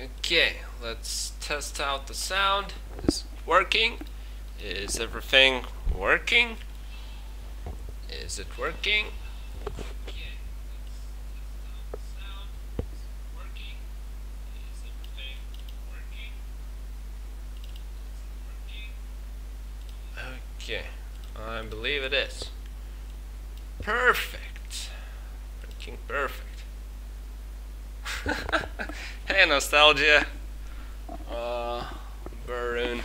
Okay, let's test out the sound. Is it working? Is everything working? Is it working? Okay, let's test out the sound. Is it working? Is everything working? Is it working? Okay, I believe it is. Perfect. Working perfect. Hey, nostalgia. Baroon.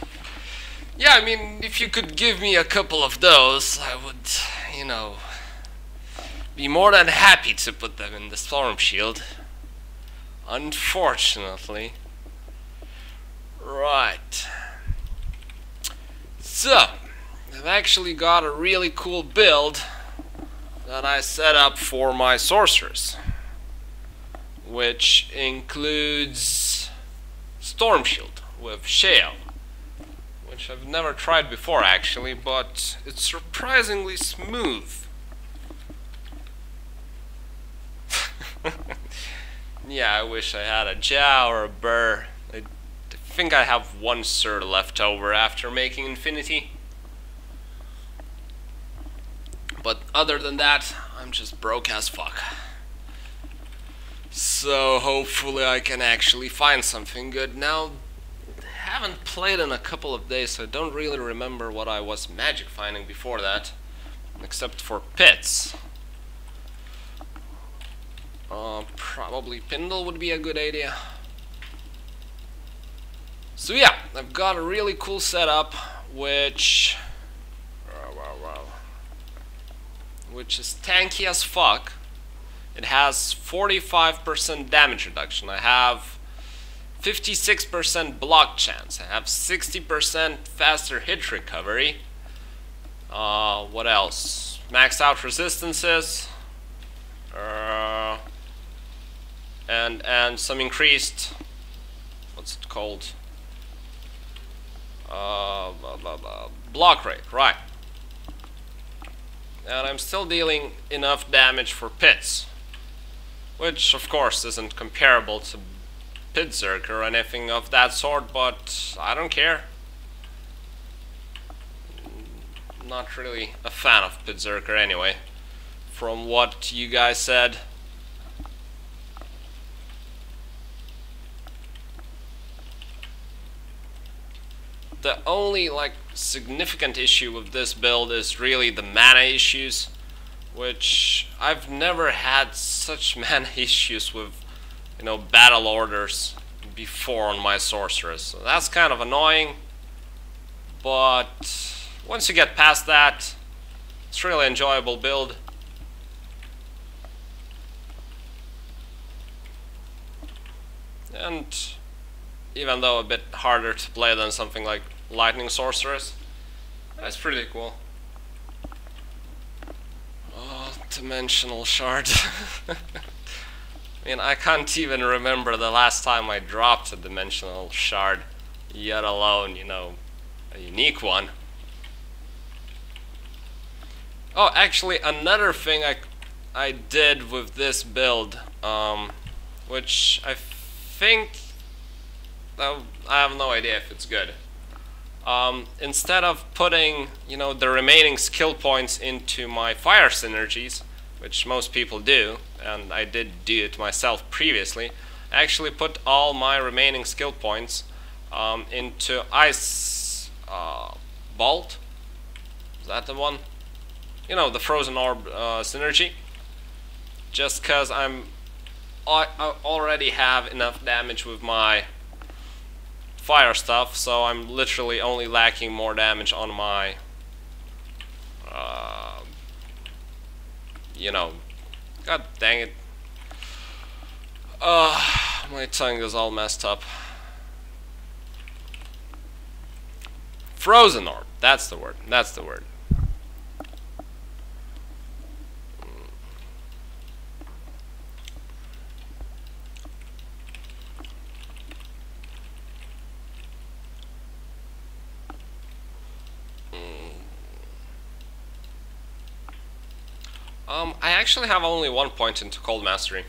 Yeah, I mean, if you could give me a couple of those, I would, you know, be more than happy to put them in the Stormshield. Unfortunately. Right. So, I've actually got a really cool build that I set up for my Sorceress, which includes Stormshield with Shale, which I've never tried before actually, but it's surprisingly smooth. Yeah, I wish I had a Jow or a Burr. I think I have one Sir left over after making Infinity. But other than that, I'm just broke as fuck. So hopefully I can actually find something good. Now, I haven't played in a couple of days, so I don't really remember what I was magic finding before that, except for pits. Probably Pindle would be a good idea. So yeah, I've got a really cool setup, which is tanky as fuck. It has 45% damage reduction. I have 56% block chance. I have 60% faster hit recovery. What else? Maxed out resistances. And some increased, what's it called? Block rate, right. And I'm still dealing enough damage for pits, which of course isn't comparable to Pit Zerk or anything of that sort, but I don't care. Not really a fan of Pit Zerker anyway, from what you guys said. The only significant issue with this build is really the mana issues, which I've never had such mana issues with, you know, battle orders before on my Sorceress. So that's kind of annoying, but once you get past that, it's a really enjoyable build. And even though a bit harder to play than something like Lightning Sorceress, that's pretty cool. Oh, Dimensional Shard. I mean, I can't even remember the last time I dropped a Dimensional Shard, yet alone, you know, a unique one. Oh, actually, another thing I did with this build, which I think, I have no idea if it's good. Instead of putting, you know, the remaining skill points into my fire synergies, which most people do, and I did do it myself previously, I actually put all my remaining skill points into Ice Bolt. Is that the one? You know, the Frozen Orb synergy. Just because I already have enough damage with my fire stuff, so I'm literally only lacking more damage on my you know, god dang it, my tongue is all messed up. Frozen Orb, that's the word, that's the word. I actually have only 1 point into Cold Mastery,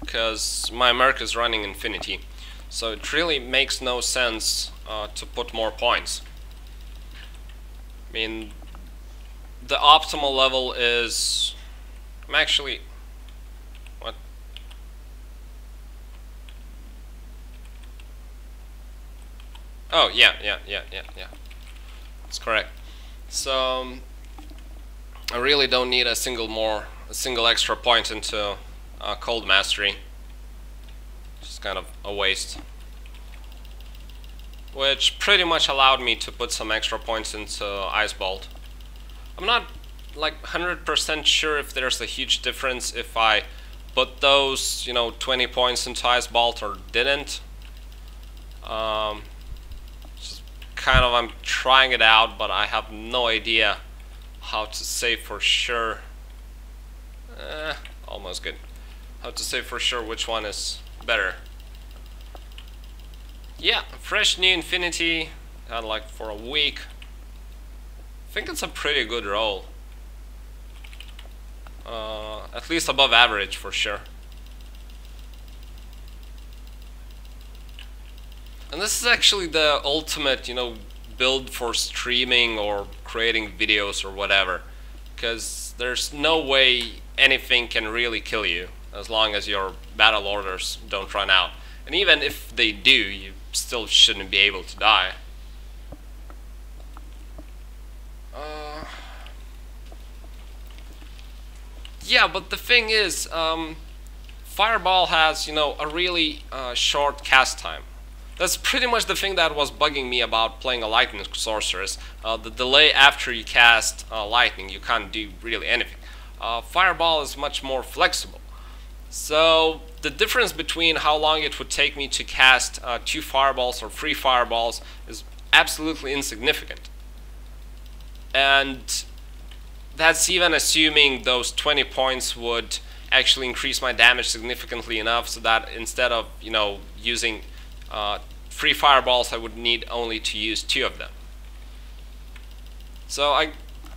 because my Merc is running Infinity. So it really makes no sense to put more points. I mean, the optimal level is... I'm actually... What? Oh, yeah. That's correct. So, I really don't need a single extra point into Cold Mastery. Just kind of a waste. Which pretty much allowed me to put some extra points into Ice Bolt. I'm not like 100% sure if there's a huge difference if I put those, 20 points into Ice Bolt or didn't. Just kind of, I'm trying it out, but I have no idea how to say for sure. Almost good. How to say for sure which one is better. Yeah, fresh new Infinity, had like for a week. I think it's a pretty good roll. At least above average for sure. And this is actually the ultimate, build for streaming or creating videos or whatever. Because there's no way anything can really kill you as long as your battle orders don't run out. And even if they do, you still shouldn't be able to die. Yeah, but the thing is, Fireball has, a really short cast time. That's pretty much the thing that was bugging me about playing a Lightning Sorceress. The delay after you cast Lightning, you can't do really anything. Fireball is much more flexible. So the difference between how long it would take me to cast 2 fireballs or 3 fireballs is absolutely insignificant. And that's even assuming those 20 points would actually increase my damage significantly enough so that instead of, using 3 fireballs, I would need only to use 2 of them. So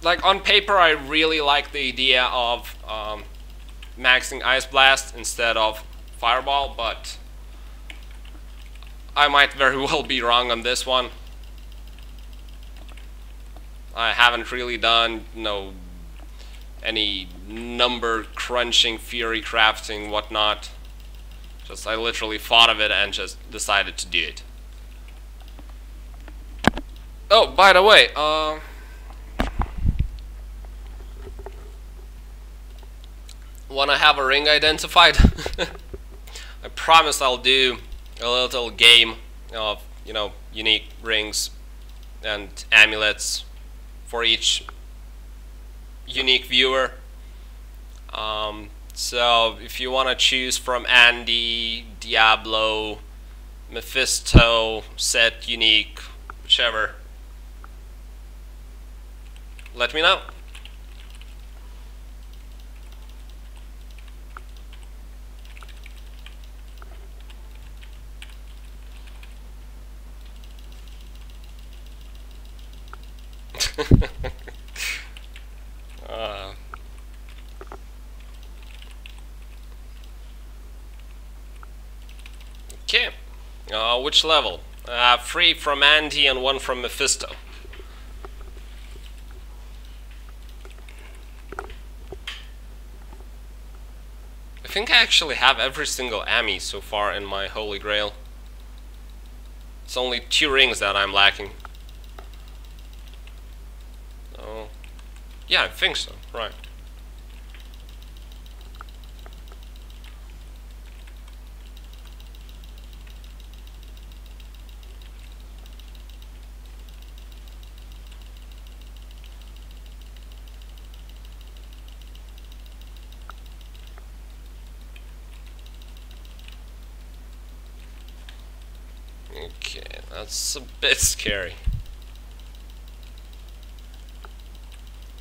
on paper, I really like the idea of maxing Ice Blast instead of Fireball, but I might very well be wrong on this one. I haven't really done, any number crunching, theory crafting, whatnot. Just I literally thought of it and just decided to do it. Oh, by the way, when I have a ring identified, I promise I'll do a little game of, unique rings and amulets for each unique viewer. So if you want to choose from Andy, Diablo, Mephisto, Set, Unique, whichever, let me know. Okay, which level? 3 from Andy and 1 from Mephisto. I think I actually have every single Ami so far in my Holy Grail. It's only 2 rings that I'm lacking. Oh, yeah, I think so, right. Okay, that's a bit scary.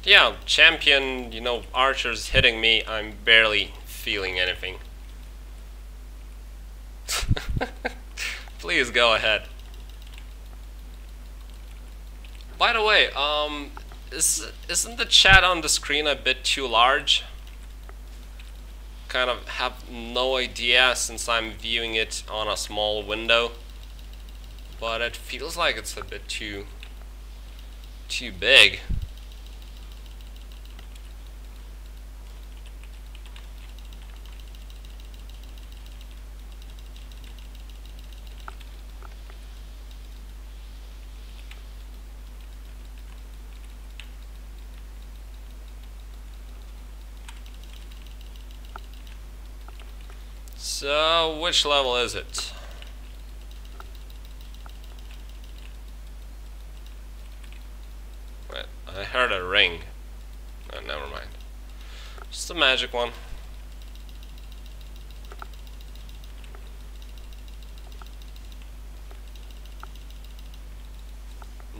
Yeah, champion, archers hitting me, I'm barely feeling anything. Please go ahead. By the way, isn't the chat on the screen a bit too large? kind of have no idea since I'm viewing it on a small window, but it feels like it's a bit too big. So, which level is it? Wait, I heard a ring. Oh, never mind. Just a magic one.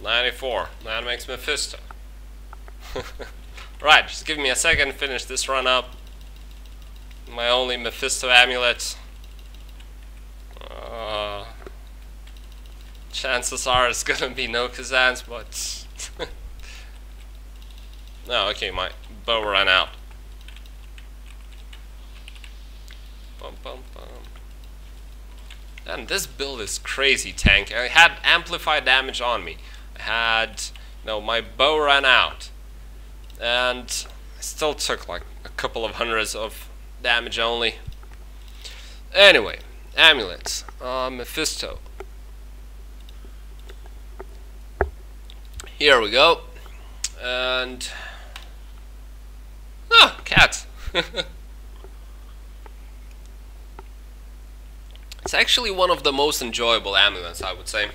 $94. That makes Mephisto. Right, just give me a second to finish this run up. My only Mephisto amulet. Chances are it's gonna be no Kazans, but no, okay, my bow ran out. Bum, bum, bum. And this build is crazy tank. I had amplified damage on me. I had, my bow ran out, and I still took like a couple of hundreds of damage only. Anyway, amulets. Mephisto. Here we go. And cat. It's actually one of the most enjoyable amulets, I would say.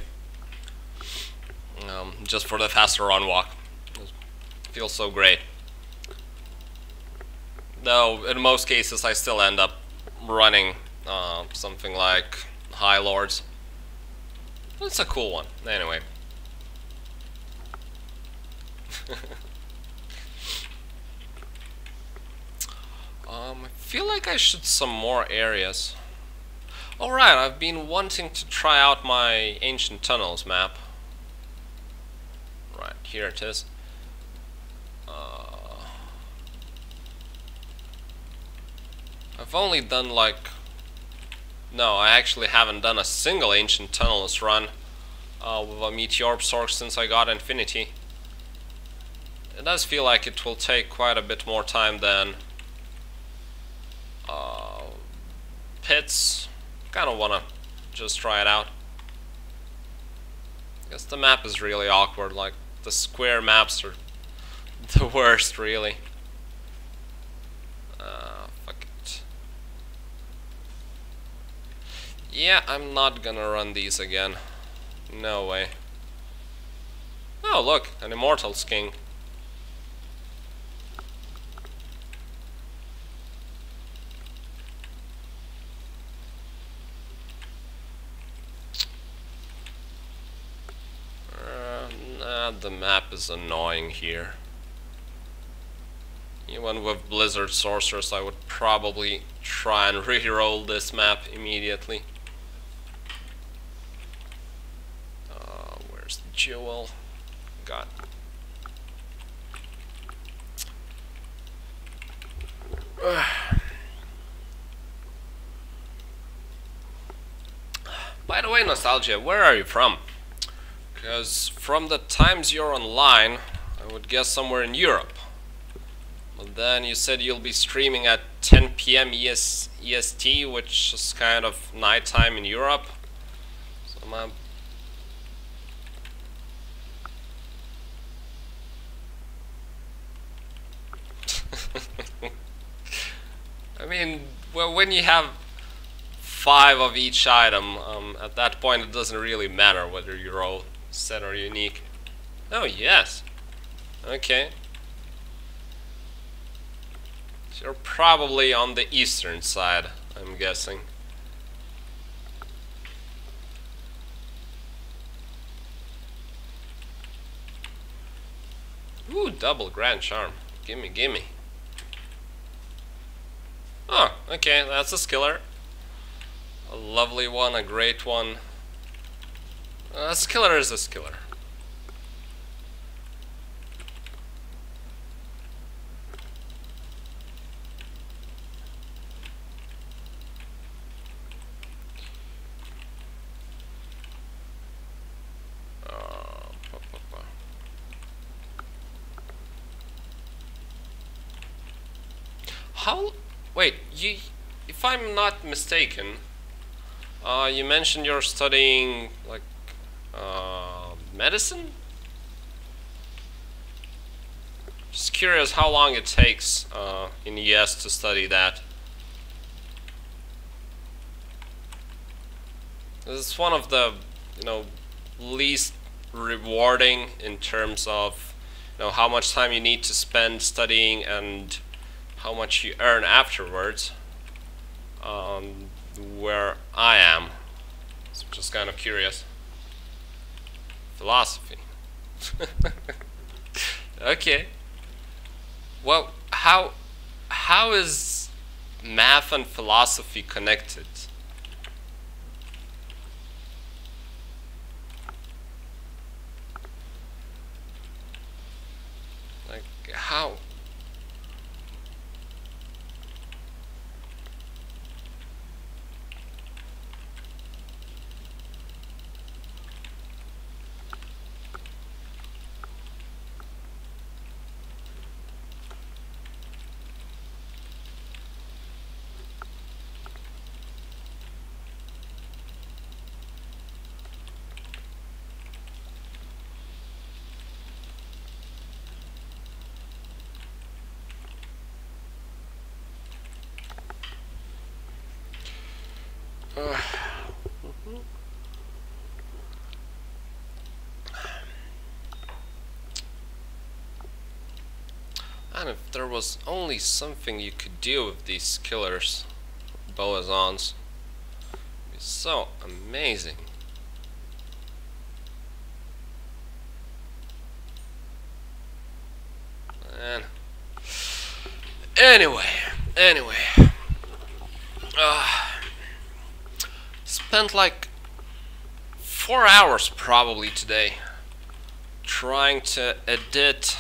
Just for the faster run walk. It feels so great. Though in most cases I still end up running something like High Lords. It's a cool one, anyway. I feel like I should some more areas. Alright, I've been wanting to try out my Ancient Tunnels map. Right, here it is. I've only done like... No, I actually haven't done a single Ancient Tunnels run with a Meteor Sorc since I got Infinity. It does feel like it will take quite a bit more time than Pits. Kinda wanna just try it out. I guess the map is really awkward, like the square maps are the worst, really. Fuck it. Yeah, I'm not gonna run these again. No way. Oh, look, an Immortals King. The map is annoying here. Even with Blizzard Sorceress, I would probably try and re-roll this map immediately. Where's the jewel? God. By the way, Nostalgia, where are you from? Because from the times you're online, I would guess somewhere in Europe. But then you said you'll be streaming at 10 PM EST, which is kind of nighttime in Europe. So I mean, well, when you have 5 of each item, at that point it doesn't really matter whether you're all set or unique. Oh, yes. Okay. So you're probably on the eastern side, I'm guessing. Ooh, double Grand Charm. Gimme, gimme. Oh, okay, that's a skiller. A lovely one, a great one. A skiller is a skiller. How? Wait, you? If I'm not mistaken, you mentioned you're studying like medicine. Just curious how long it takes in the US to study that. This is one of the, least rewarding in terms of, how much time you need to spend studying and how much you earn afterwards. Where I am, so just kind of curious. Philosophy. Okay. Well, how is math and philosophy connected? Like how? And if there was only something you could do with these killers, boazons, it'd be so amazing. And anyway, spent like 4 hours probably today trying to edit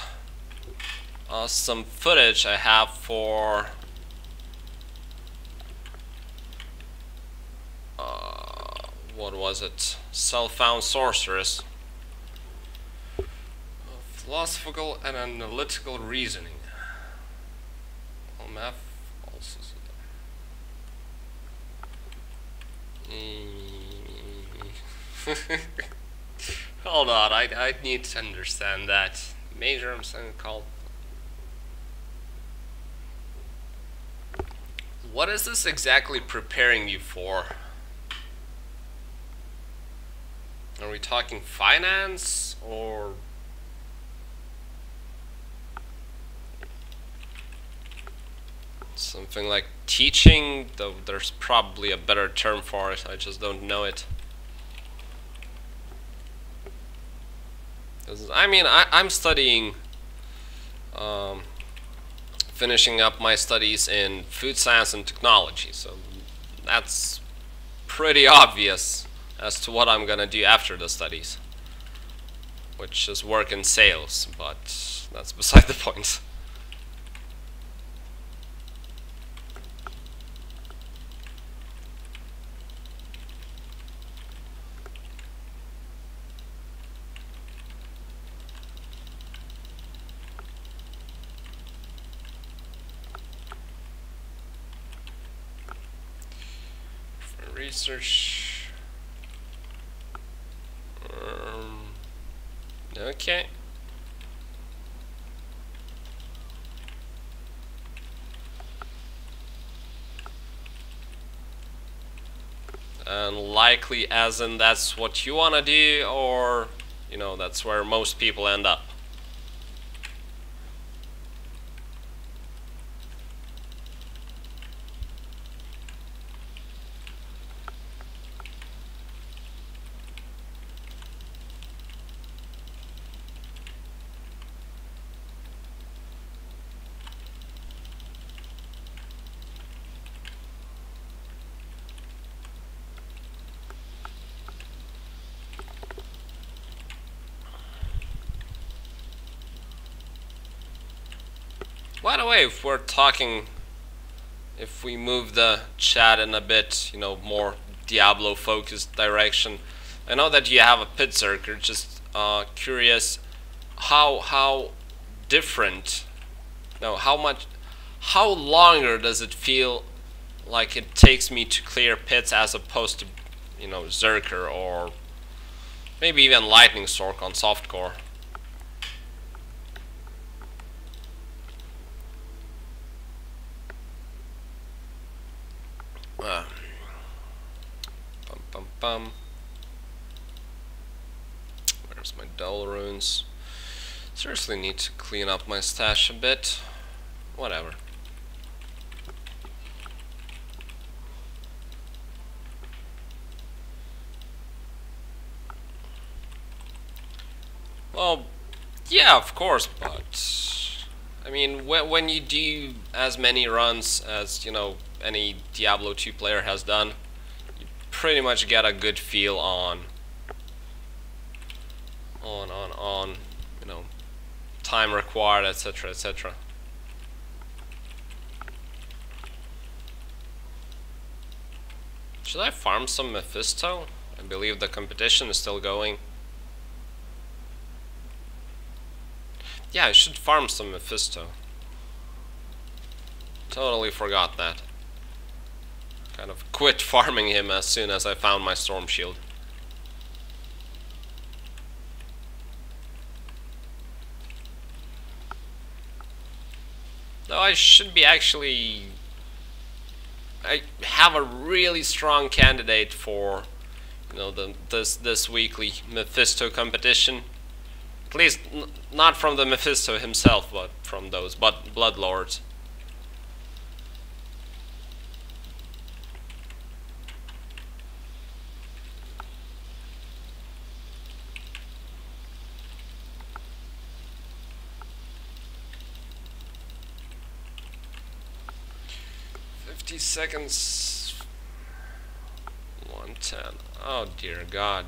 some footage I have for what was it? Self-found Sorceress. Philosophical and analytical reasoning. Well, math also. Hold on, I need to understand that. Major, I'm saying called. What is this exactly preparing you for? Are we talking finance or something like teaching? Though there's probably a better term for it, I just don't know it. I mean, I'm studying, finishing up my studies in food science and technology, so that's pretty obvious as to what I'm gonna do after the studies, which is work in sales, but that's beside the point. Research. Okay. And likely as in that's what you want to do, or that's where most people end up. By the way, if we move the chat in a bit, more Diablo focused direction, I know that you have a pit circuit, just curious how different, no, how longer does it feel like it takes me to clear pits as opposed to, you know, Zerker or maybe even Lightning Sorc on softcore. Where's my dull runes? Seriously need to clean up my stash a bit. Whatever. Well, yeah, of course, but I mean, when you do as many runs as, you know, any Diablo 2 player has done, you pretty much get a good feel on, you know, time required, etc., etc. Should I farm some Mephisto? I believe the competition is still going. Yeah, I should farm some Mephisto. Totally forgot that. Kind of quit farming him as soon as I found my Stormshield. Though I should be actually... I have a really strong candidate for, you know, this weekly Mephisto competition. At least not from the Mephisto himself, but from those Bloodlords. Seconds. 110. Oh dear God.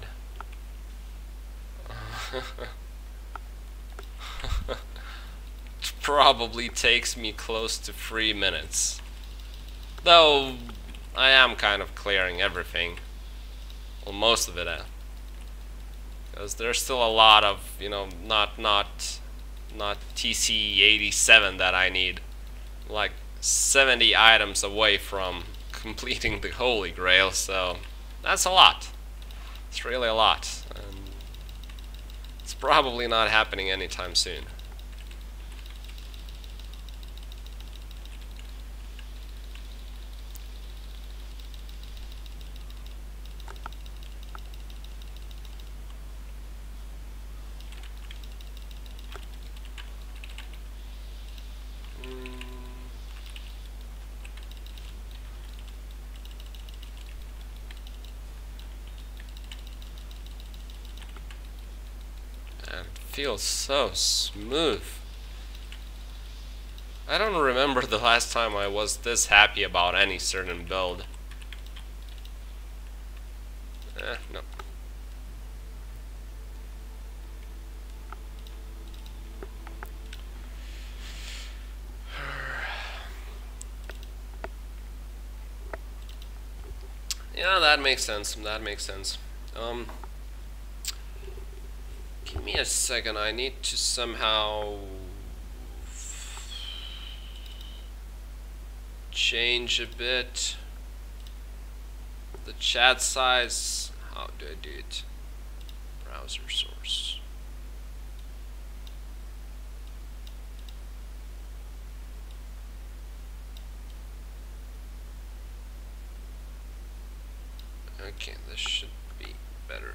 It probably takes me close to 3 minutes. Though I am kind of clearing everything. Well, most of it, because there's still a lot of, you know, not TC87 that I need. Like 70 items away from completing the Holy Grail, so that's a lot. It's really a lot, and it's probably not happening anytime soon. Feels so smooth. I don't remember the last time I was this happy about any certain build. No. Yeah, that makes sense. That makes sense. Give me a second, I need to somehow change a bit the chat size. How do I do it? Browser source. Okay, this should be better.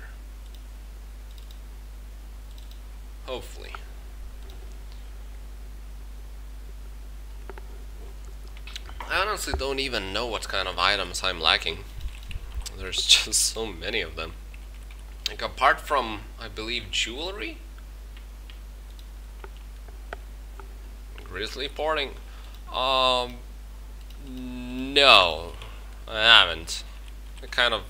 Hopefully. I honestly don't even know what kind of items I'm lacking. There's just so many of them. Like, apart from, I believe, jewelry? Grizzly porting? No, I haven't. It kind of,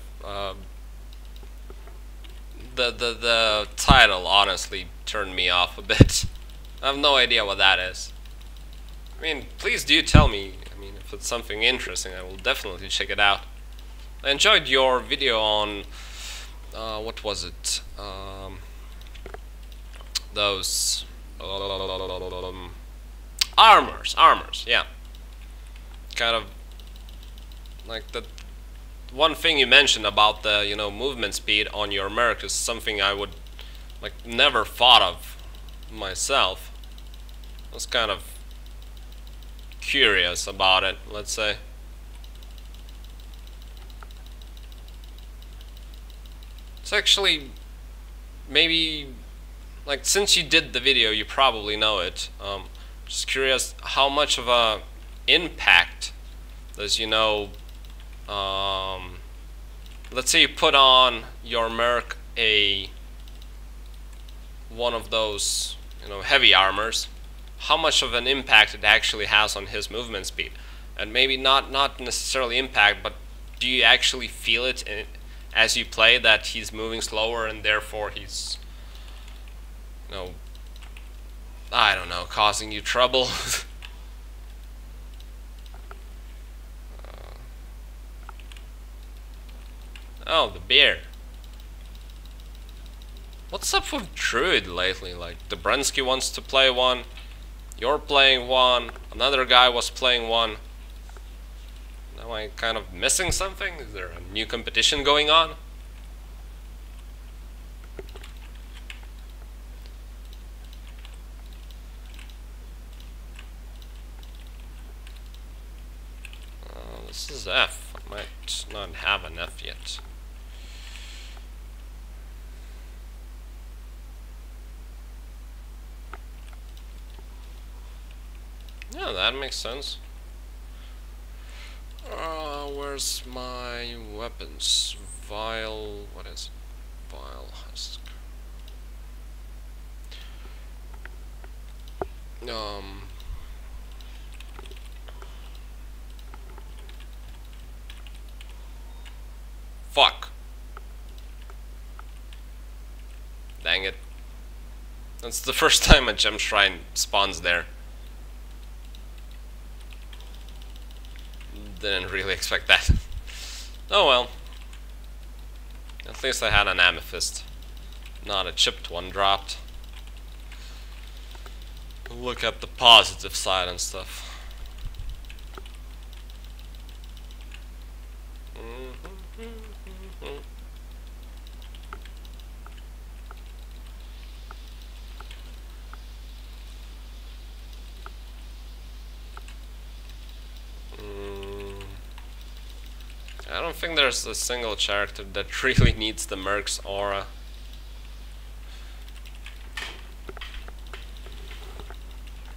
the title honestly turned me off a bit. I have no idea what that is. I mean, please do tell me. I mean, if it's something interesting, I will definitely check it out. I enjoyed your video on what was it? Those armors, yeah. kind of like the one thing you mentioned about the, you know, movement speed on your merc is something I would like never thought of myself. I was kind of curious about it, let's say. It's actually maybe like, since you did the video, you probably know it. Just curious, how much of a impact does, you know, let's say you put on your merc one of those, you know, heavy armors, how much of an impact it actually has on his movement speed? And maybe not necessarily impact, but do you actually feel it as you play, that he's moving slower and therefore he's, you know, I don't know, causing you trouble? Oh, the bear. What's up with Druid lately? Like, Dobrensky wants to play one, you're playing one, another guy was playing one. Am I kind of missing something? Is there a new competition going on? This is F. I might not have an F yet. Yeah, that makes sense. Where's my weapons? Vile... what is it? Vile husk. Fuck. Dang it. That's the first time a gem shrine spawns there. Didn't really expect that. Oh well. At least I had an amethyst, not a chipped one dropped. Look at the positive side and stuff. I don't think there's a single character that really needs the Merc's aura.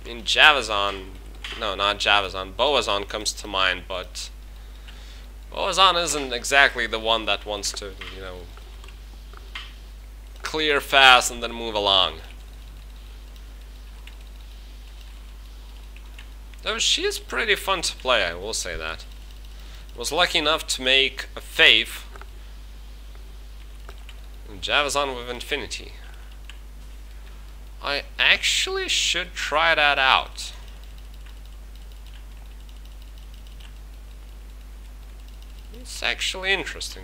I mean, Javazon, no, not Javazon, Boazon comes to mind, but Boazon isn't exactly the one that wants to, you know, clear fast and then move along. Though she is pretty fun to play, I will say that. Was lucky enough to make a Faith in Javazon with Infinity. I actually should try that out. It's actually interesting.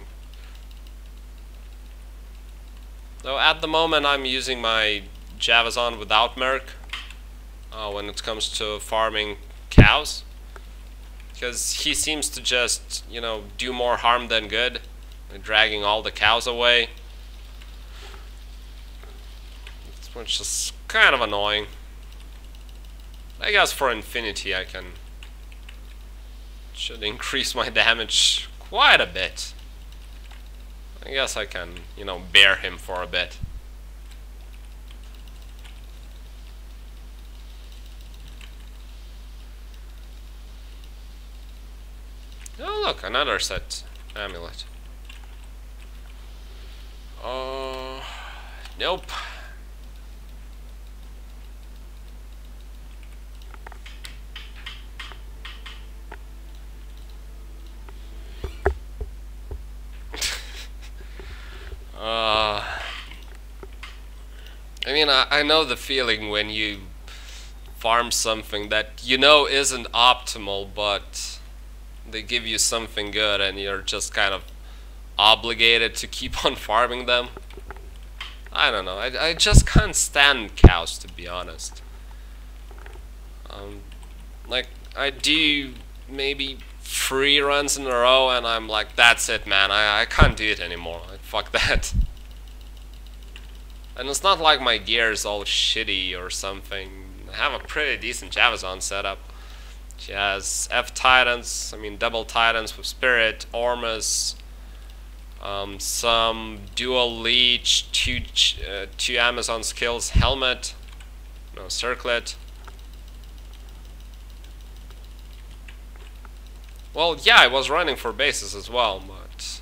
Though at the moment I'm using my Javazon without Merc when it comes to farming cows. Because he seems to just, you know, do more harm than good, dragging all the cows away. Which is kind of annoying. I guess for Infinity I should increase my damage quite a bit. I guess I can, you know, bear him for a bit. Oh look, another set amulet. Nope. I mean, I know the feeling when you farm something that you know isn't optimal, but they give you something good and you're just kind of obligated to keep on farming them. I don't know, I just can't stand cows, to be honest. Like, I do maybe 3 runs in a row, and I'm like, that's it, man. I can't do it anymore. Like, fuck that. And it's not like my gear is all shitty or something. I have a pretty decent Javazon setup. She has F Titans, I mean double Titans with Spirit, Ormus, some dual Leech, two Amazon skills, Helmet, no Circlet. Well, yeah, I was running for bases as well, but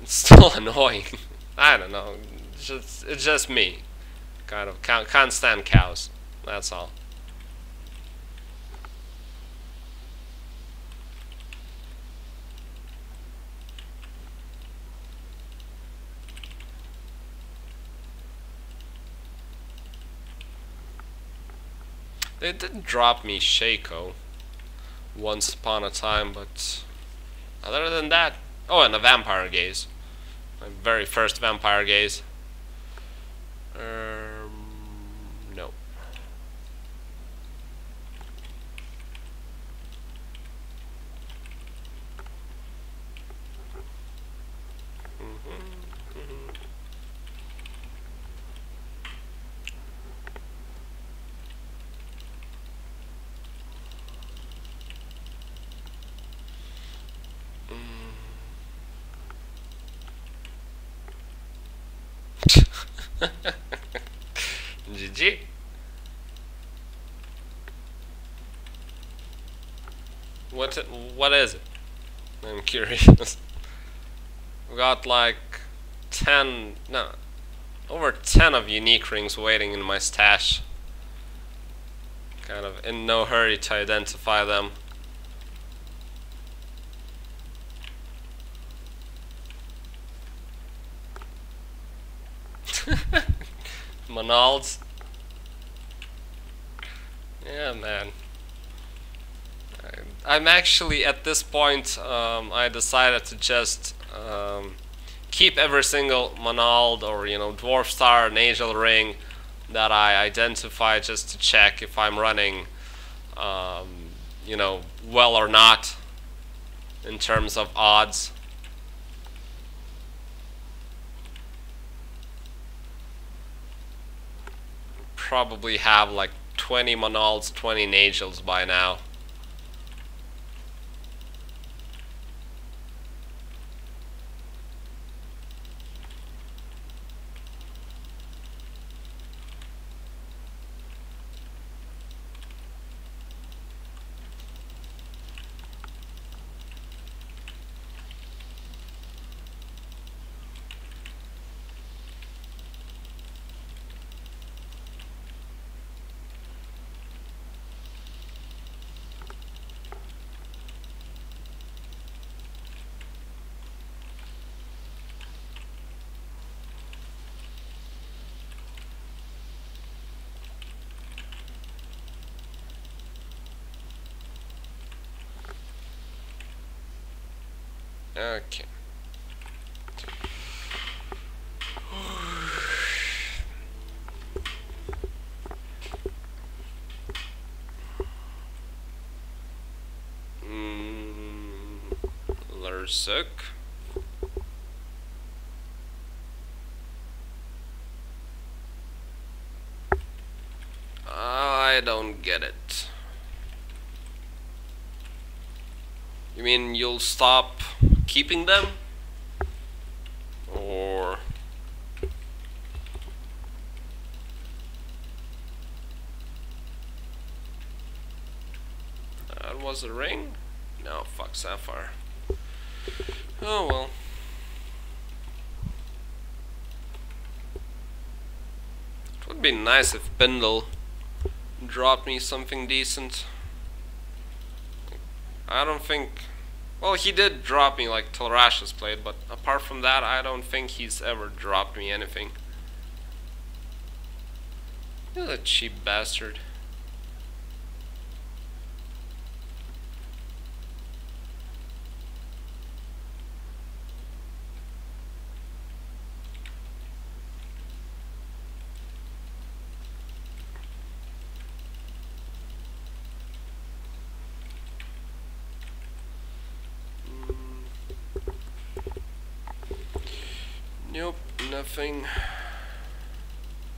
it's still annoying. I don't know. It's just me. Kind of can't stand cows. That's all. They did drop me Shaco once upon a time, but other than that, oh, and a Vampire Gaze, my very first Vampire Gaze. No. GG. What is it? I'm curious. We got like 10, no, over 10 of unique rings waiting in my stash. Kind of in no hurry to identify them. Monalds. Yeah, man. I'm actually at this point. I decided to just keep every single Monald or Dwarf Star, Nagel Ring that I identify just to check if I'm running, well or not in terms of odds. Probably have like 20 Monalds, 20 Nagels by now. Okay. Sorc. I don't get it. You mean you'll stop keeping them? Or that was a ring? No, fuck Sapphire. Oh well. It would be nice if Bindle dropped me something decent. I don't think... Well, he did drop me like Telrash's played, but apart from that, I don't think he's ever dropped me anything. He's a cheap bastard. Nope, nothing.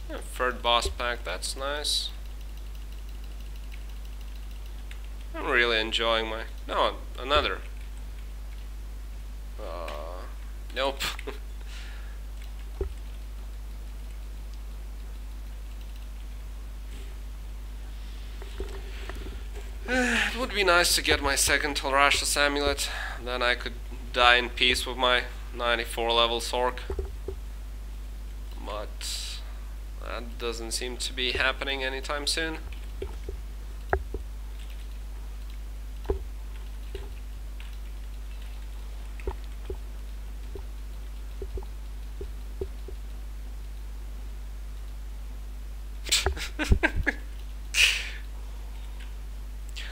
Yeah, third boss pack, that's nice. I'm really enjoying my... No, another. Nope. It would be nice to get my second Tyrael's amulet, then I could die in peace with my 94 level Sorc. But that doesn't seem to be happening anytime soon.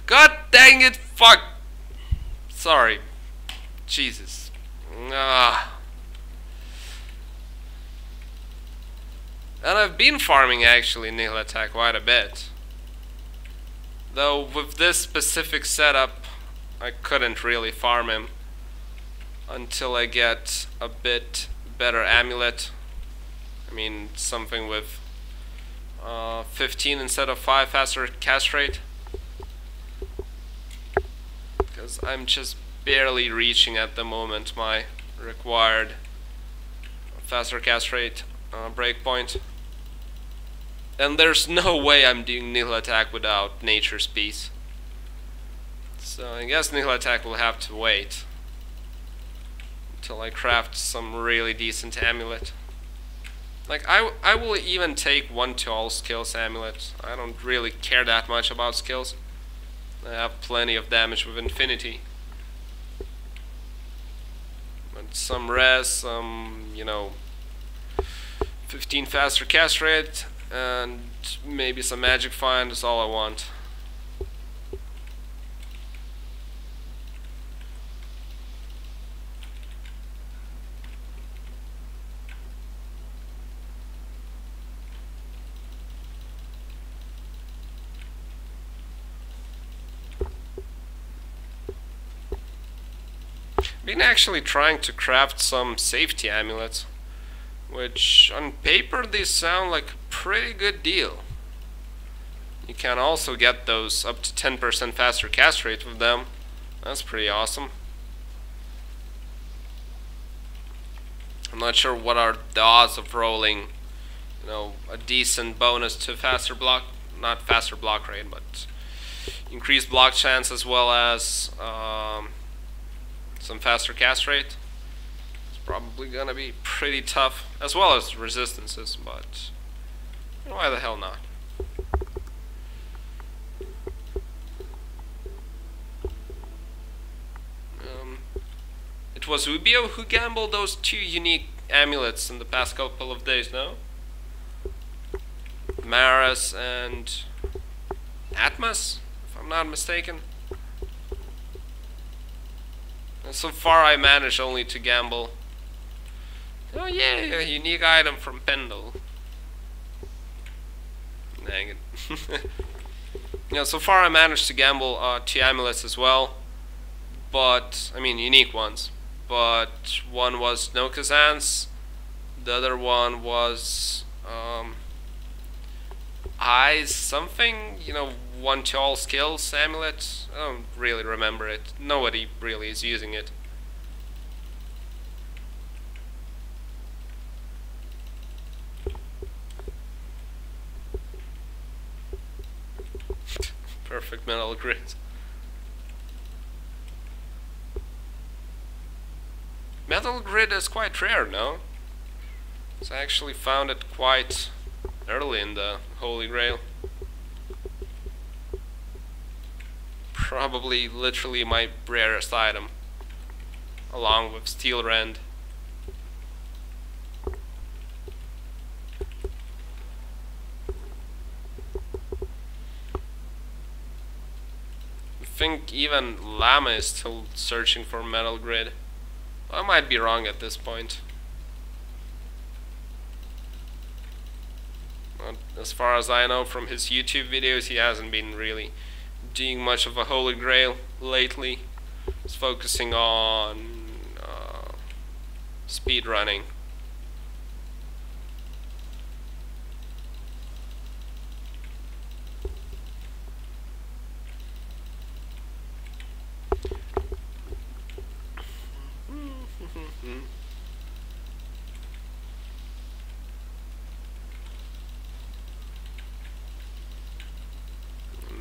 God dang it, fuck! Sorry. Jesus. Ah. And I've been farming actually Nihil Attack quite a bit. Though with this specific setup, I couldn't really farm him until I get a bit better amulet. I mean, something with 15 instead of 5 faster cast rate. Because I'm just barely reaching at the moment my required faster cast rate breakpoint. And there's no way I'm doing Nihil Attack without Nature's Peace. So I guess Nihil Attack will have to wait until I craft some really decent amulet. Like, I will even take 1-to-all skills amulet. I don't really care that much about skills. I have plenty of damage with infinity. But some res, some, you know, 15 faster cast rate, and maybe some magic find is all I want. Been actually trying to craft some safety amulets, which on paper these sound like a pretty good deal. You can also get those up to 10% faster cast rate with them. That's pretty awesome. I'm not sure what are the odds of rolling, you know, a decent bonus to faster block, not faster block rate, but increased block chance as well as some faster cast rate. It's probably gonna be pretty tough, as well as resistances, but why the hell not? It was Ubio who gambled those 2 unique amulets in the past couple of days, no? Maras and Atmas, if I'm not mistaken. And so far I managed only to gamble. Oh yeah, a unique item from Pendle. Dang it. Yeah, so far I managed to gamble 2 amulets as well. But, I mean, unique ones. But one was no Kazans, the other one was Eyes something, you know, 1-to-all skills amulet. I don't really remember it. Nobody really is using it. Perfect metal grid. Metal grid is quite rare, no? So I actually found it quite early in the Holy Grail. Probably literally my rarest item, along with Steel Rend. I think even Llama is still searching for metal grid. I might be wrong at this point. But as far as I know from his YouTube videos, he hasn't been really doing much of a Holy Grail lately. He's focusing on speed running.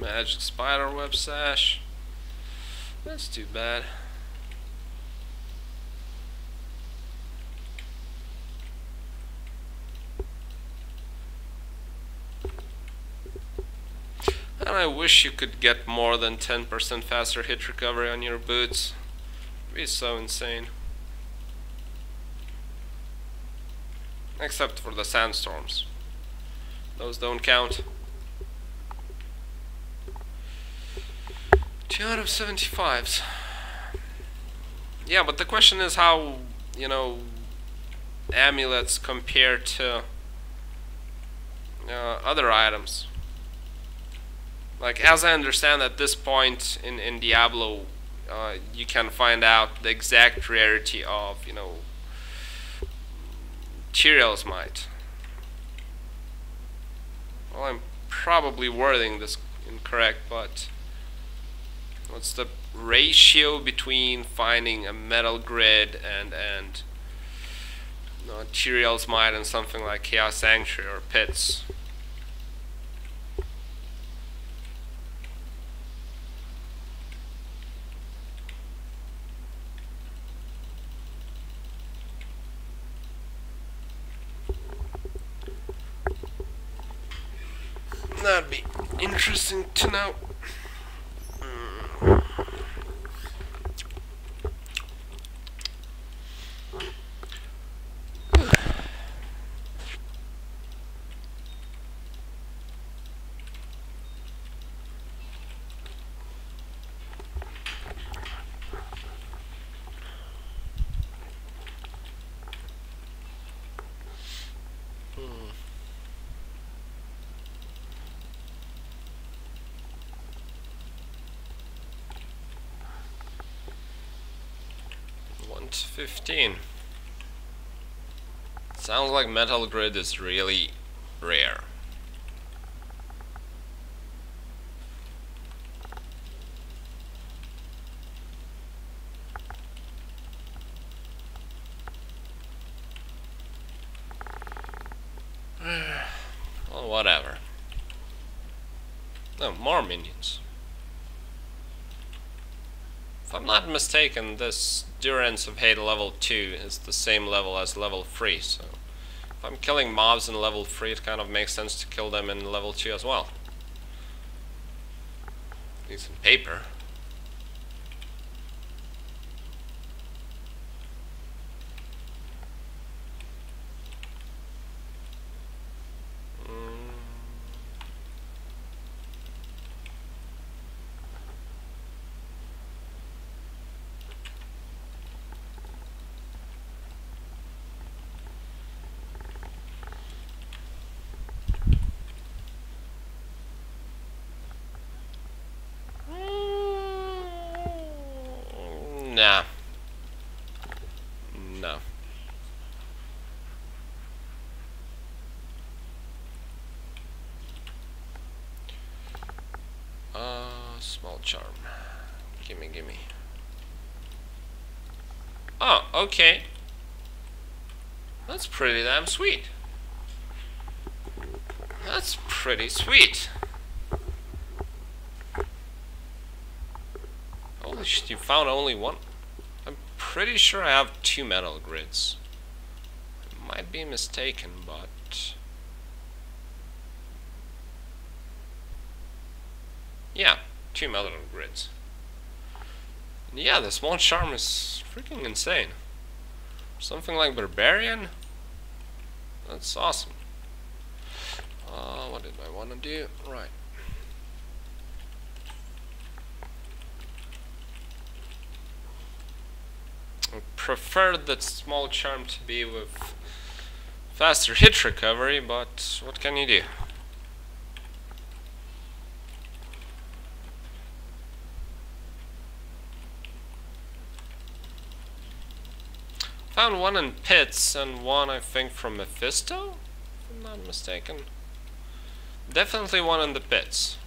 Magic spider web sash. That's too bad. And I wish you could get more than 10% faster hit recovery on your boots. It'd be so insane. Except for the sandstorms. Those don't count. 2 out of 75s. Yeah, but the question is how, you know, amulets compare to other items. Like, as I understand at this point in Diablo, you can find out the exact rarity of, you know, Tyrael's might. Well, I'm probably wording this incorrect, but what's the ratio between finding a metal grid and Tyrael's might and something like Chaos Sanctuary or Pits? That'd be interesting to know. To 15. Sounds like metal grid is really rare. Well, whatever. No, more minions. If I'm not mistaken, this Durance of Hate level 2 is the same level as level 3, so if I'm killing mobs in level 3, it kind of makes sense to kill them in level 2 as well. At least in paper. Nah. No. Small charm. Gimme, gimme. Oh, okay. That's pretty damn sweet. That's pretty sweet. Holy shit, you found only one? I'm pretty sure I have 2 metal grids. I might be mistaken, but... yeah, 2 metal grids. And yeah, the small charm is freaking insane. Something like Barbarian? That's awesome. What did I want to do? Right. I prefer that small charm to be with faster hit recovery, but what can you do? Found one in Pits and one I think from Mephisto, if I'm not mistaken. Definitely one in the Pits.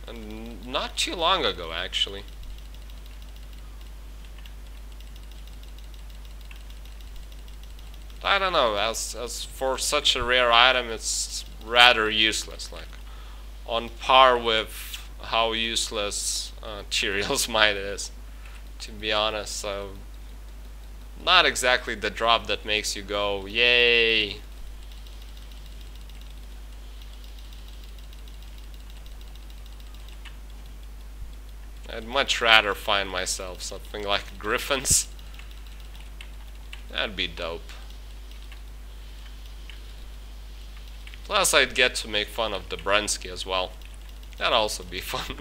And not too long ago, actually. I don't know, as for such a rare item, it's rather useless. Like, on par with how useless Tyrael's might is, to be honest. So not exactly the drop that makes you go, yay. I'd much rather find myself something like Griffins. That'd be dope. Plus I'd get to make fun of the Brensky as well. That'd also be fun.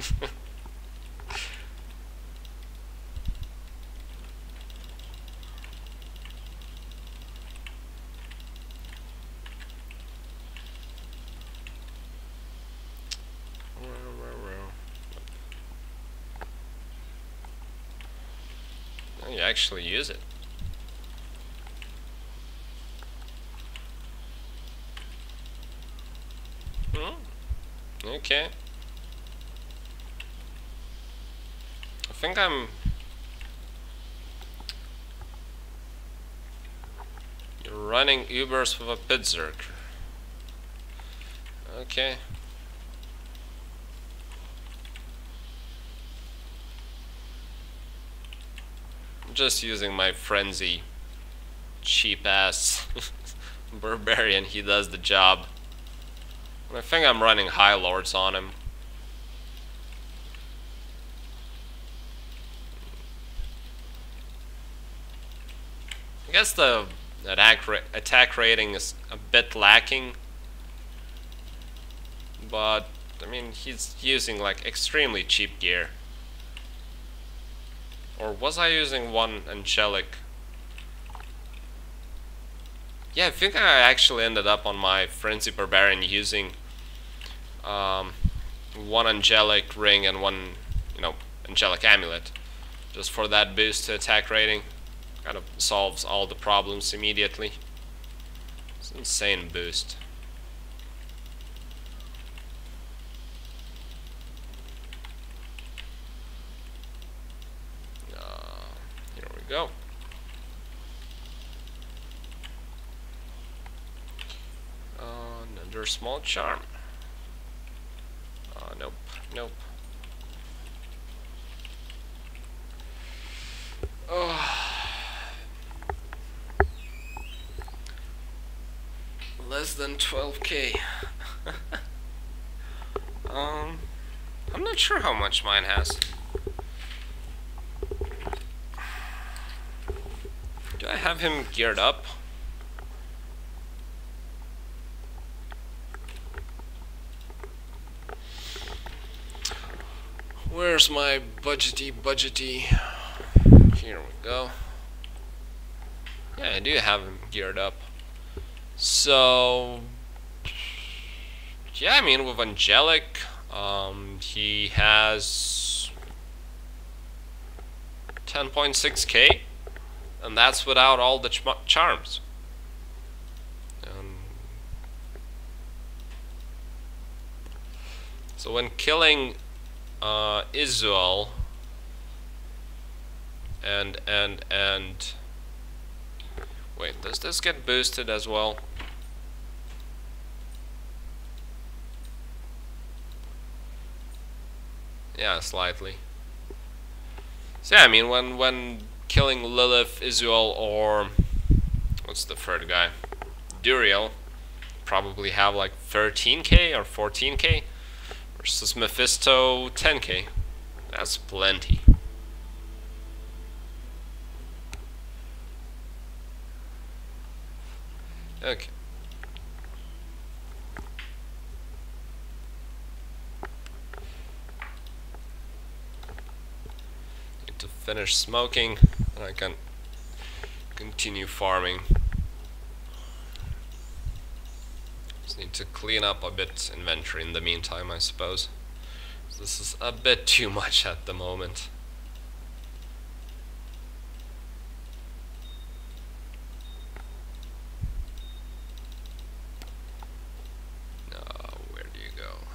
You actually use it. Okay. I think I'm... You're running Ubers with a Pitzerk. Okay. I'm just using my frenzy cheap ass barbarian. He does the job. And I think I'm running High Lords on him. I guess the attack rating is a bit lacking, but I mean he's using like extremely cheap gear. Or was I using one angelic? Yeah, I think I actually ended up on my Frenzy Barbarian using one angelic ring and one, angelic amulet, just for that boost to attack rating. Kind of solves all the problems immediately. It's an insane boost. Here we go. Another small charm. Nope, nope. Oh. Less than 12k. I'm not sure how much mine has. Do I have him geared up? Where's my budgety? Here we go. Yeah, I do have him geared up. So, yeah, I mean, with Angelic, he has 10.6k, and that's without all the charms. So when killing Izual and wait, does this get boosted as well? Yeah, slightly. So yeah, I mean, when killing Lilith, Izual, or what's the third guy? Duriel, probably have like 13k or 14k, versus Mephisto 10k. That's plenty. Okay. Need to finish smoking, and I can continue farming. Just need to clean up a bit inventory in the meantime, I suppose. This is a bit too much at the moment. Where do you go?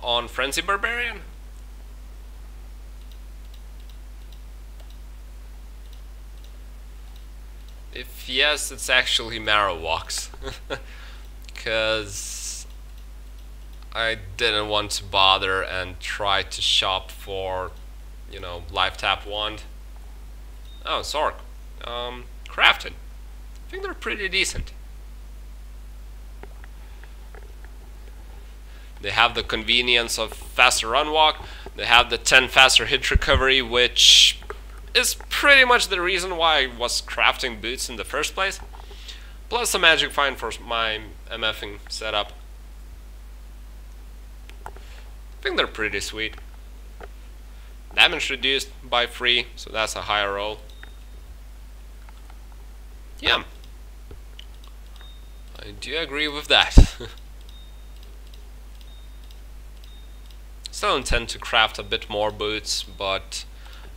On Frenzy Barbarian? If yes, it's actually Marowaks. Because I didn't want to bother and try to shop for, you know, life tap wand. Oh, Sorc. Crafted. I think they're pretty decent. They have the convenience of faster run walk. They have the 10 faster hit recovery, which is pretty much the reason why I was crafting boots in the first place. Plus a magic find for my MFing setup. I think they're pretty sweet. Damage reduced by 3, so that's a higher roll. Yeah, I do agree with that. Still intend to craft a bit more boots, but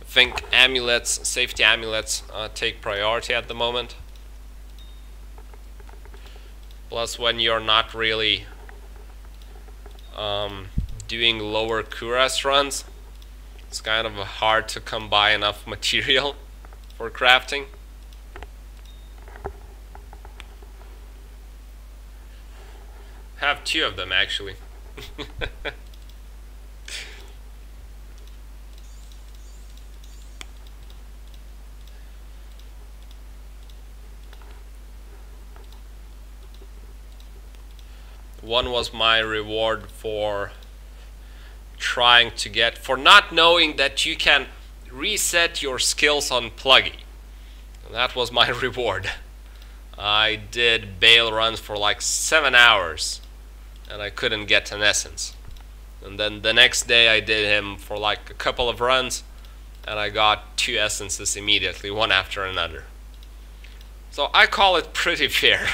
I think amulets, safety amulets, take priority at the moment. Plus, when you're not really doing lower cuirass runs, it's kind of hard to come by enough material for crafting. Have 2 of them actually. One was my reward for trying to get, for not knowing that you can reset your skills on Pluggy. And that was my reward. I did bail runs for like 7 hours and I couldn't get an essence. And then the next day I did him for like a couple of runs and I got 2 essences immediately, one after another. So I call it pretty fair.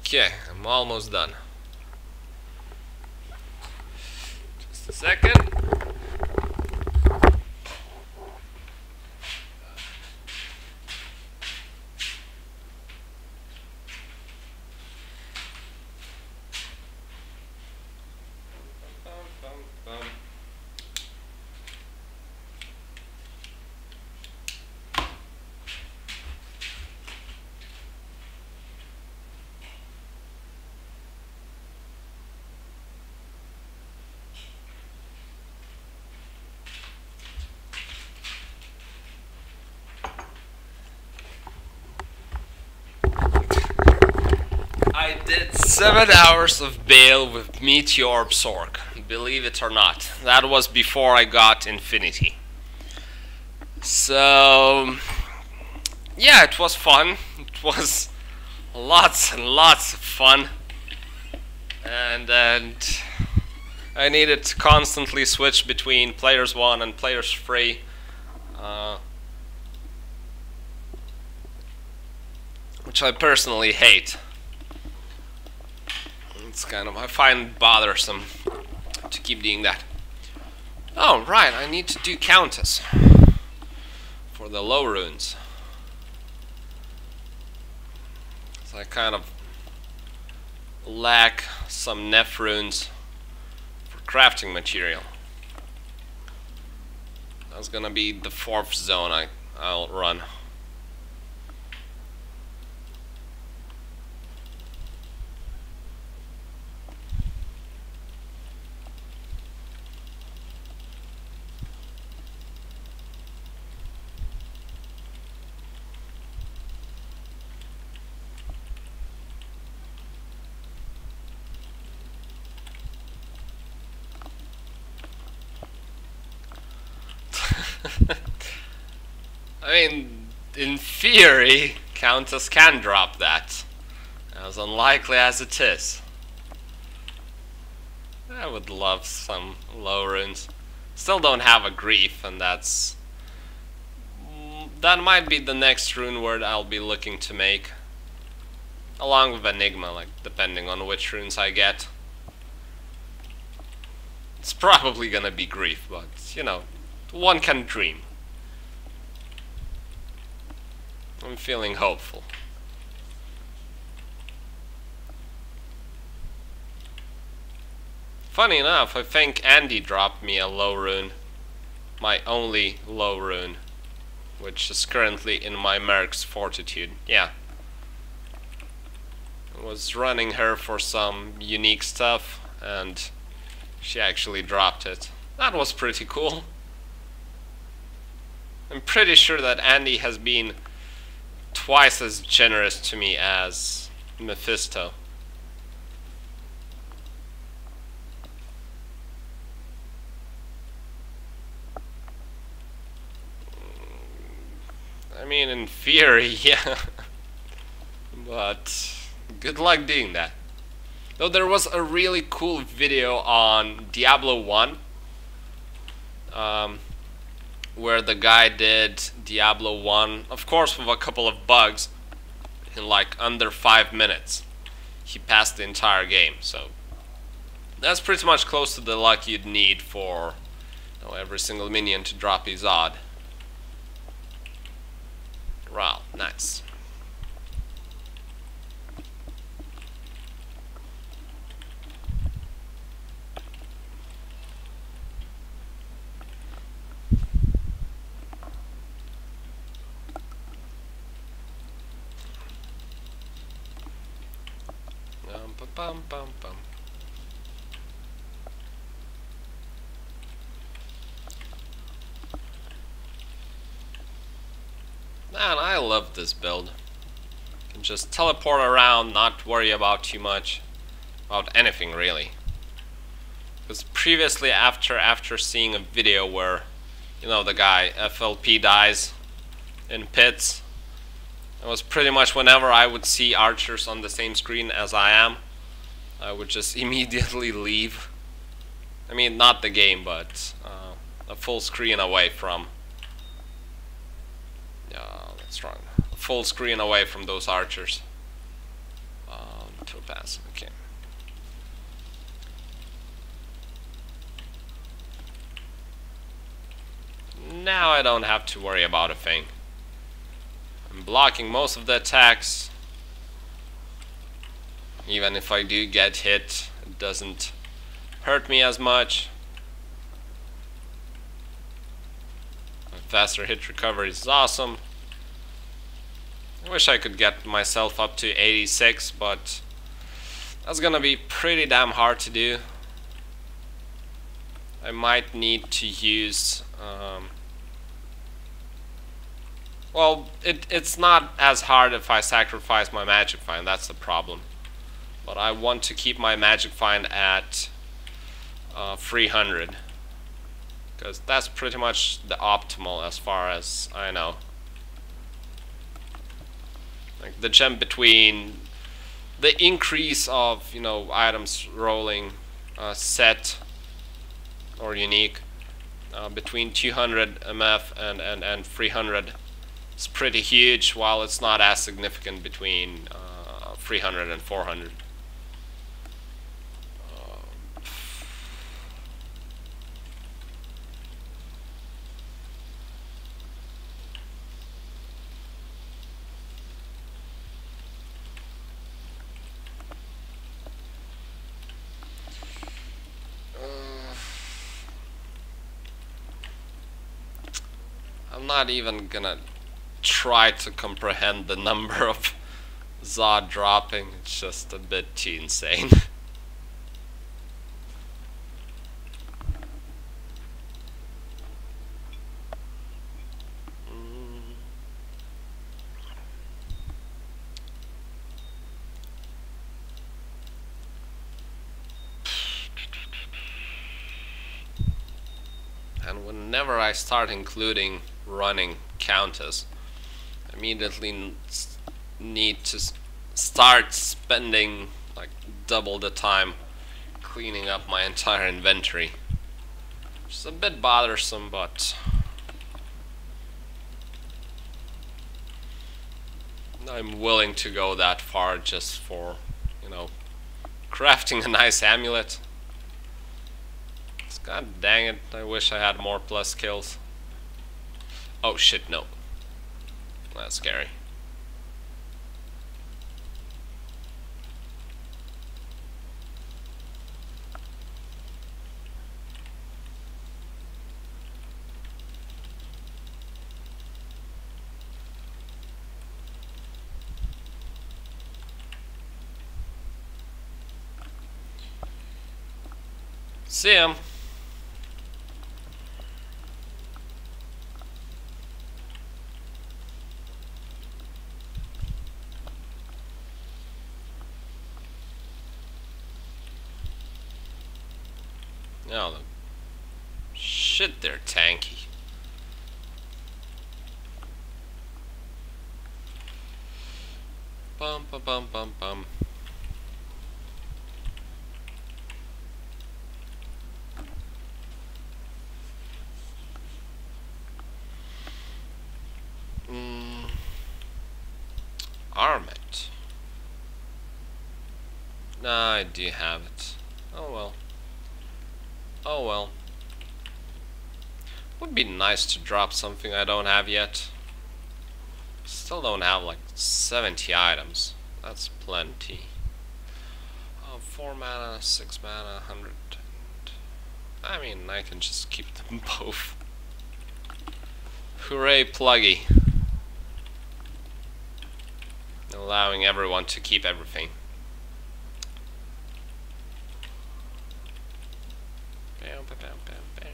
Okay, I'm almost done. Just a second. I did 7 hours of bail with Meteor Sorc, believe it or not. That was before I got Infinity. So, yeah, it was fun. It was lots and lots of fun. And I needed to constantly switch between players 1 and players 3. Which I personally hate. It's kind of, I find bothersome to keep doing that. Oh, right, I need to do Countess for the low runes. So I kind of lack some Nef runes for crafting material. That's gonna be the 4th zone I'll run. I mean, in theory, Countess can drop that, as unlikely as it is. I would love some low runes. Still don't have a Grief, and that might be the next rune word I'll be looking to make, along with Enigma, like depending on which runes I get. It's probably gonna be Grief, but you know, one can dream. I'm feeling hopeful. funny enough, I think Andy dropped me a low rune. My only low rune, which is currently in my Merc's Fortitude. Yeah. I was running her for some unique stuff, and she actually dropped it. That was pretty cool. I'm pretty sure that Andy has been twice as generous to me as Mephisto. I mean, in theory, yeah. But good luck doing that. Though there was a really cool video on Diablo 1, where the guy did Diablo 1, of course with a couple of bugs, in like under 5 minutes. He passed the entire game, so that's pretty much close to the luck you'd need for, you know, every single minion to drop his odd. Wow, nice. Bum, bum, bum. Man, I love this build. You can just teleport around, not worry about too much, about anything really. Because previously, after seeing a video where, you know, the guy FLP dies in pits, it was pretty much whenever I would see archers on the same screen as I am, I would just immediately leave. I mean, not the game, but a full screen away from. Yeah, that's wrong. A full screen away from those archers. Topaz, okay. Now I don't have to worry about a thing. I'm blocking most of the attacks. Even if I do get hit, it doesn't hurt me as much. A faster hit recovery is awesome. I wish I could get myself up to 86, but that's gonna be pretty damn hard to do. I might need to use well, it's not as hard if I sacrifice my magic find, that's the problem. But I want to keep my magic find at 300, because that's pretty much the optimal as far as I know. Like the jump between the increase of, you know, items rolling set or unique between 200 MF and 300 is pretty huge, while it's not as significant between 300 and 400. I'm not even gonna try to comprehend the number of Zod dropping, it's just a bit too insane. And whenever I start including running counters, I immediately need to start spending like double the time cleaning up my entire inventory. Which is a bit bothersome, but I'm willing to go that far just for, you know, crafting a nice amulet. God dang it, I wish I had more plus kills. Oh shit, no. That's scary. See him. Oh, shit, they're tanky. Bum bum bum bum bum. Armament. Nah, I do have it. Oh well. Oh well. Would be nice to drop something I don't have yet. Still don't have like 70 items. That's plenty. 4 mana, 6 mana, 100. I mean, I can just keep them both. Hooray, Pluggy. Allowing everyone to keep everything. Bam, bam, bam, bam, bam.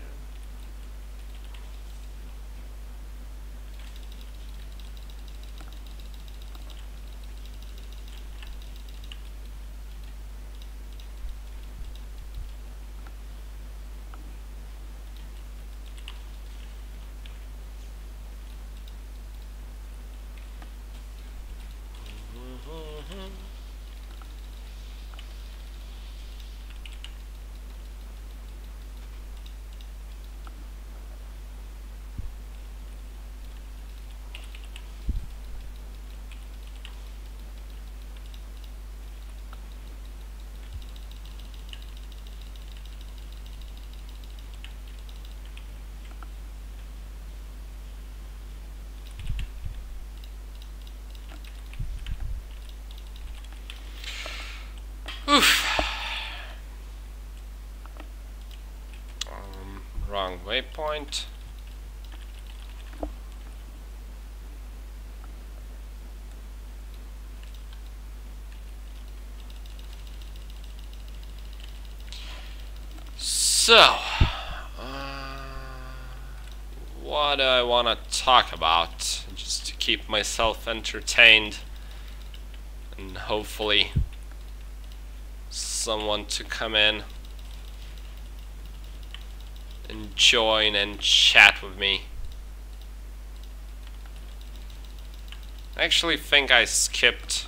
Oof. Wrong waypoint. So, what do I want to talk about? Just to keep myself entertained and hopefully someone to come in and join and chat with me. I actually think I skipped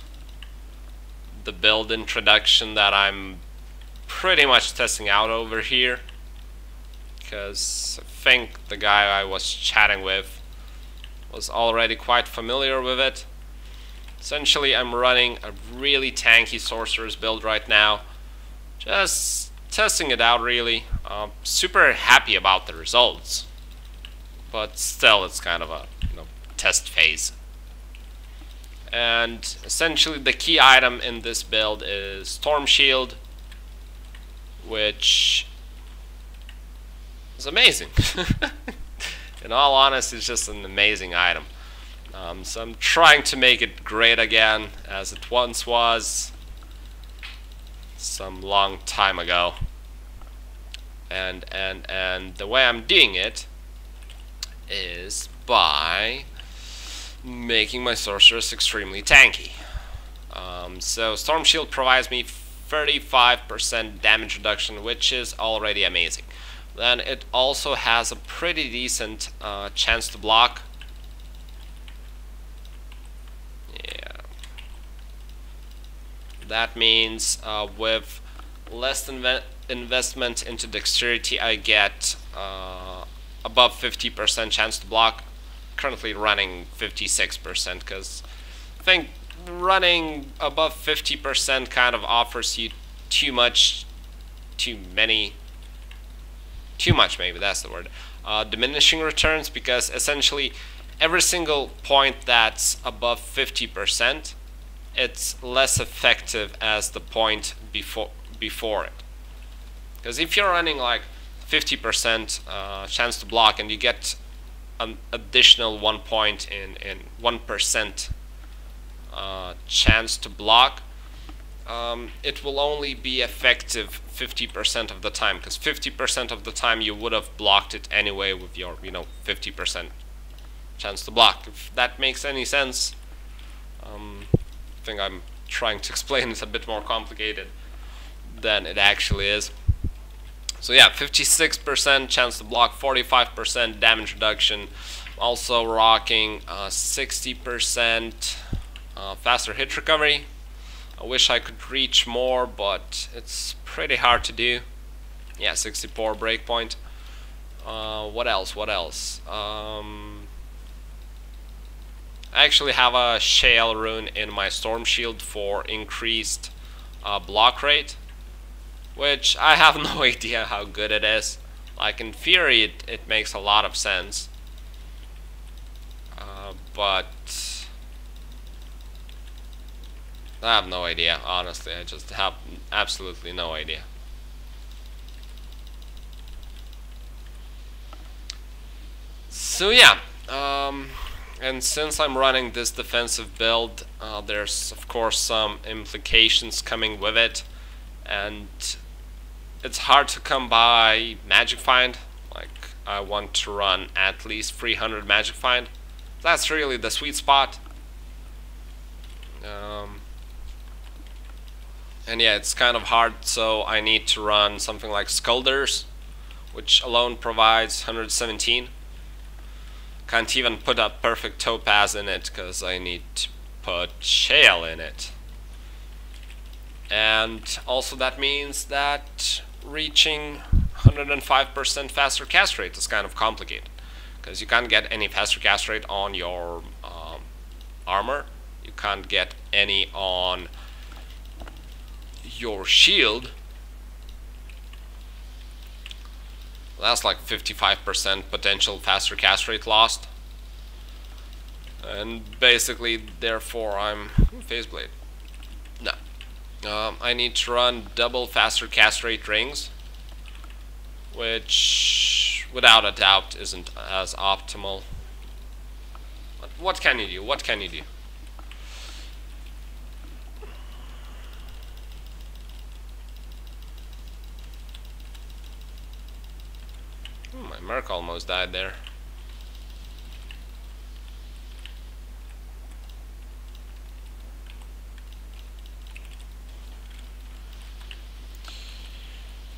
the build introduction that I'm pretty much testing out over here, because I think the guy I was chatting with was already quite familiar with it. Essentially, I'm running a really tanky Sorceress build right now. Just testing it out, really. Super happy about the results. But still, it's kind of a test phase. And essentially, the key item in this build is Stormshield, which is amazing. In all honesty, it's just an amazing item. So I'm trying to make it great again, as it once was some long time ago. And the way I'm doing it is by making my Sorceress extremely tanky. So Stormshield provides me 35% damage reduction, which is already amazing. Then it also has a pretty decent chance to block. Yeah. That means with less investment into dexterity, I get above 50% chance to block. Currently running 56%, because I think running above 50% kind of offers you too much, maybe that's the word, diminishing returns, because essentially every single point that's above 50%, it's less effective as the point before it. Because if you're running like 50% chance to block and you get an additional 1 point in 1% chance to block, it will only be effective 50% of the time, because 50% of the time you would have blocked it anyway with your 50% chance to block, if that makes any sense. I think I'm trying to explain it a bit more complicated than it actually is. So yeah, 56% chance to block, 45% damage reduction. Also rocking 60% faster hit recovery. I wish I could reach more, but it's pretty hard to do. Yeah, 64 breakpoint. What else? I actually have a shale rune in my Stormshield for increased block rate, which I have no idea how good it is. Like, in theory it makes a lot of sense, but I have no idea, honestly. I just have absolutely no idea. So yeah, and since I'm running this defensive build, there's of course some implications coming with it, and it's hard to come by magic find. Like, I want to run at least 300 magic find. That's really the sweet spot. And yeah, it's kind of hard, so I need to run something like Skulders, which alone provides 117. Can't even put a perfect topaz in it because I need to put shale in it. And also that means that reaching 105% faster cast rate is kind of complicated, because you can't get any faster cast rate on your armor. You can't get any on your shield. That's like 55% potential faster cast rate lost. And basically, therefore, I'm phase blade. No. I need to run double faster cast rate rings, which without a doubt isn't as optimal. But what can you do? What can you do? My Merc almost died there.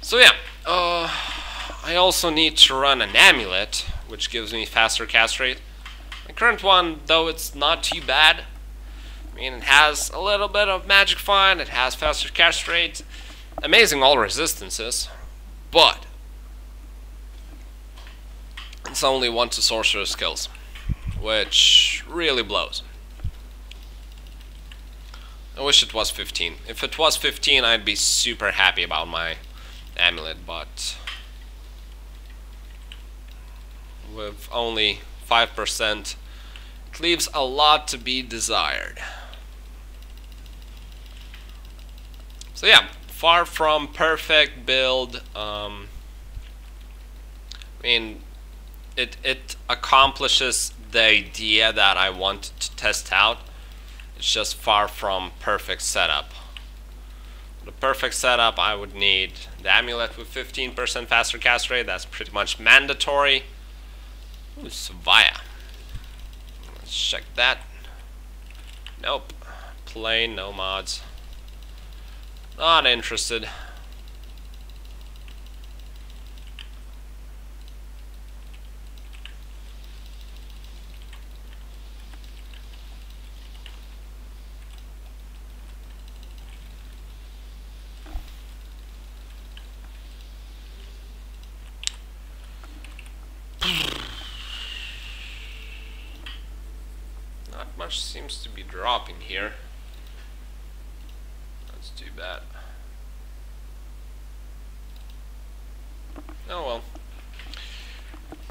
So yeah, I also need to run an amulet, which gives me faster cast rate. My current one, though it's not too bad, I mean, it has a little bit of magic find, it has faster cast rate, amazing all resistances, but it's only 1 to Sorceress skills, which really blows. I wish it was 15. If it was 15, I'd be super happy about my amulet, but with only 5%, it leaves a lot to be desired. So yeah, far from perfect build. I mean, it accomplishes the idea that I wanted to test out. It's just far from perfect setup. The perfect setup, I would need the amulet with 15% faster cast rate. That's pretty much mandatory. Ooh, Savaya. Let's check that. Nope. Plain, no mods. Not interested. Not much seems to be dropping here. That's too bad. Oh well.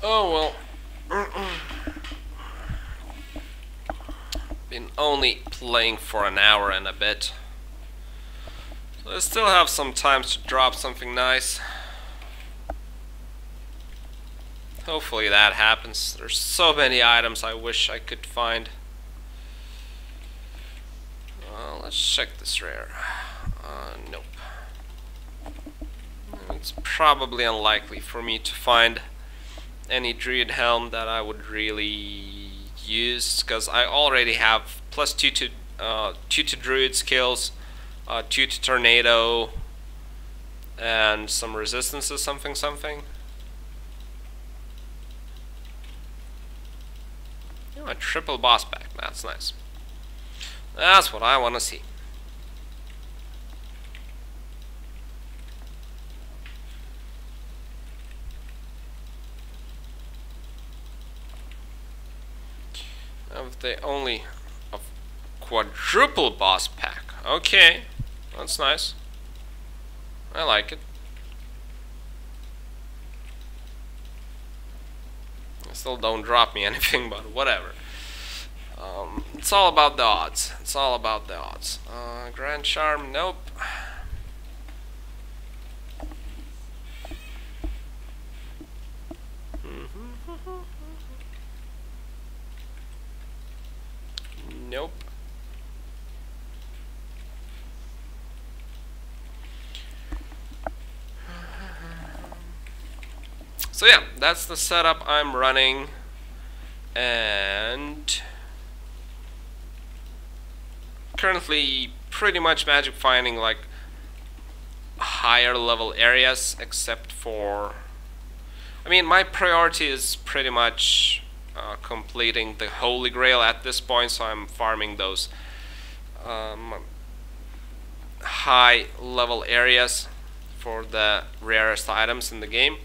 Oh well. Been only playing for an hour and a bit, so I still have some time to drop something nice. Hopefully that happens. There's so many items I wish I could find. Let's check this rare. Nope. It's probably unlikely for me to find any druid helm that I would really use, because I already have +2 to 2 to druid skills, 2 to tornado, and some resistances, something. You know, a triple boss pack. That's nice. That's what I want to see. If they only a quadruple boss pack. Okay, that's nice. I like it. Still don't drop me anything, but whatever. It's all about the odds. It's all about the odds. Grand Charm, nope. Nope. So yeah, that's the setup I'm running, and currently pretty much magic finding like higher level areas, except for, I mean, my priority is pretty much completing the Holy Grail at this point, so I'm farming those high level areas for the rarest items in the game,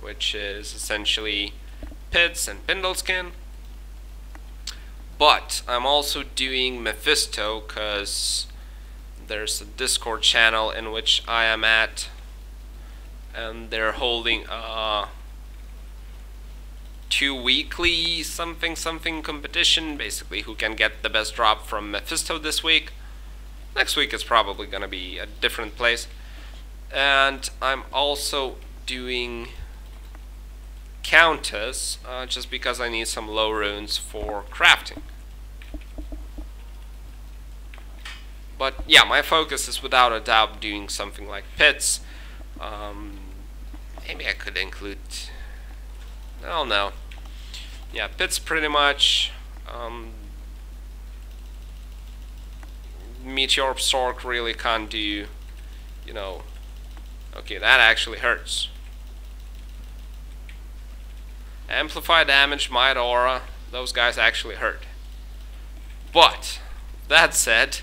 which is essentially pits and Pindleskin. But I'm also doing Mephisto, because there's a Discord channel in which I am at, and they're holding 2 weekly something competition, basically who can get the best drop from Mephisto this week. Next week is probably gonna be a different place. And I'm also doing Countess, just because I need some low runes for crafting. But yeah, my focus is without a doubt doing something like pits. Maybe I could include, I don't know. Yeah, pits pretty much. Meteor Sorc really can't do, you know. Okay, that actually hurts. Amplify damage, Might Aura, those guys actually hurt. But that said,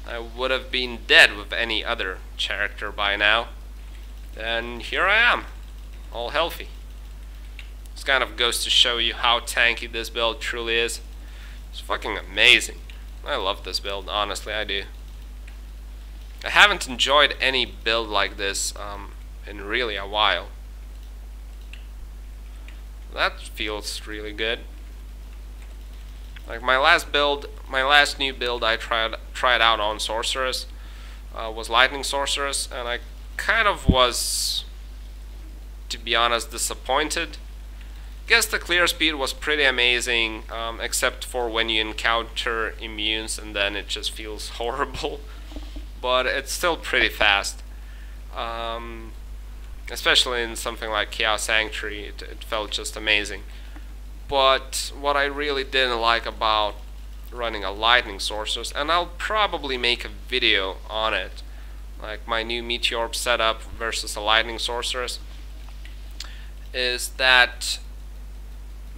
I would have been dead with any other character by now. And here I am, all healthy. This kind of goes to show you how tanky this build truly is. It's fucking amazing. I love this build, honestly, I do. I haven't enjoyed any build like this in really a while. That feels really good. Like my last new build I tried out on Sorceress was Lightning Sorceress, and I kind of was, to be honest, disappointed. Guess the clear speed was pretty amazing, except for when you encounter immunes, and then it just feels horrible. But it's still pretty fast. Especially in something like Chaos Sanctuary, it felt just amazing. But what I really didn't like about running a Lightning Sorceress, and I'll probably make a video on it, like my new Meteor setup versus a Lightning Sorceress, is that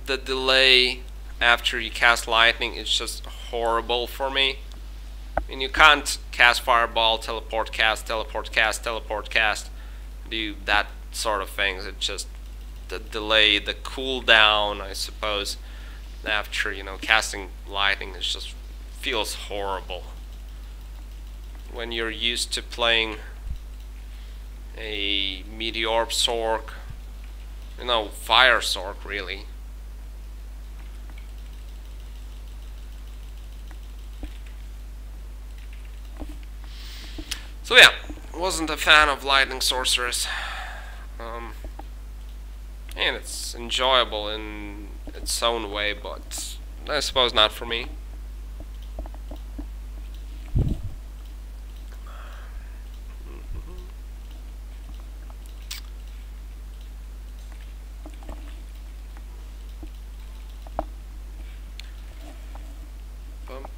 the delay after you cast Lightning is just horrible for me. I mean, you can't cast Fireball, teleport cast, do that sort of things. It just, the delay, the cooldown, I suppose, after, you know, casting Lightning, it just feels horrible. When you're used to playing a Meteor Sorc, you know, Fire Sorc really. So yeah, wasn't a fan of Lightning Sorceress, and it's enjoyable in its own way, but I suppose not for me.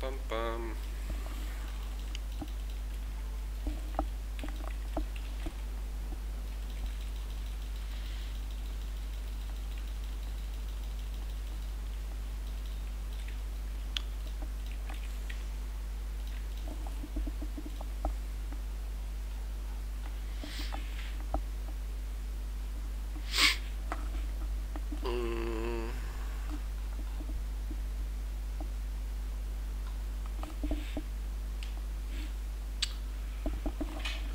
bum, bum.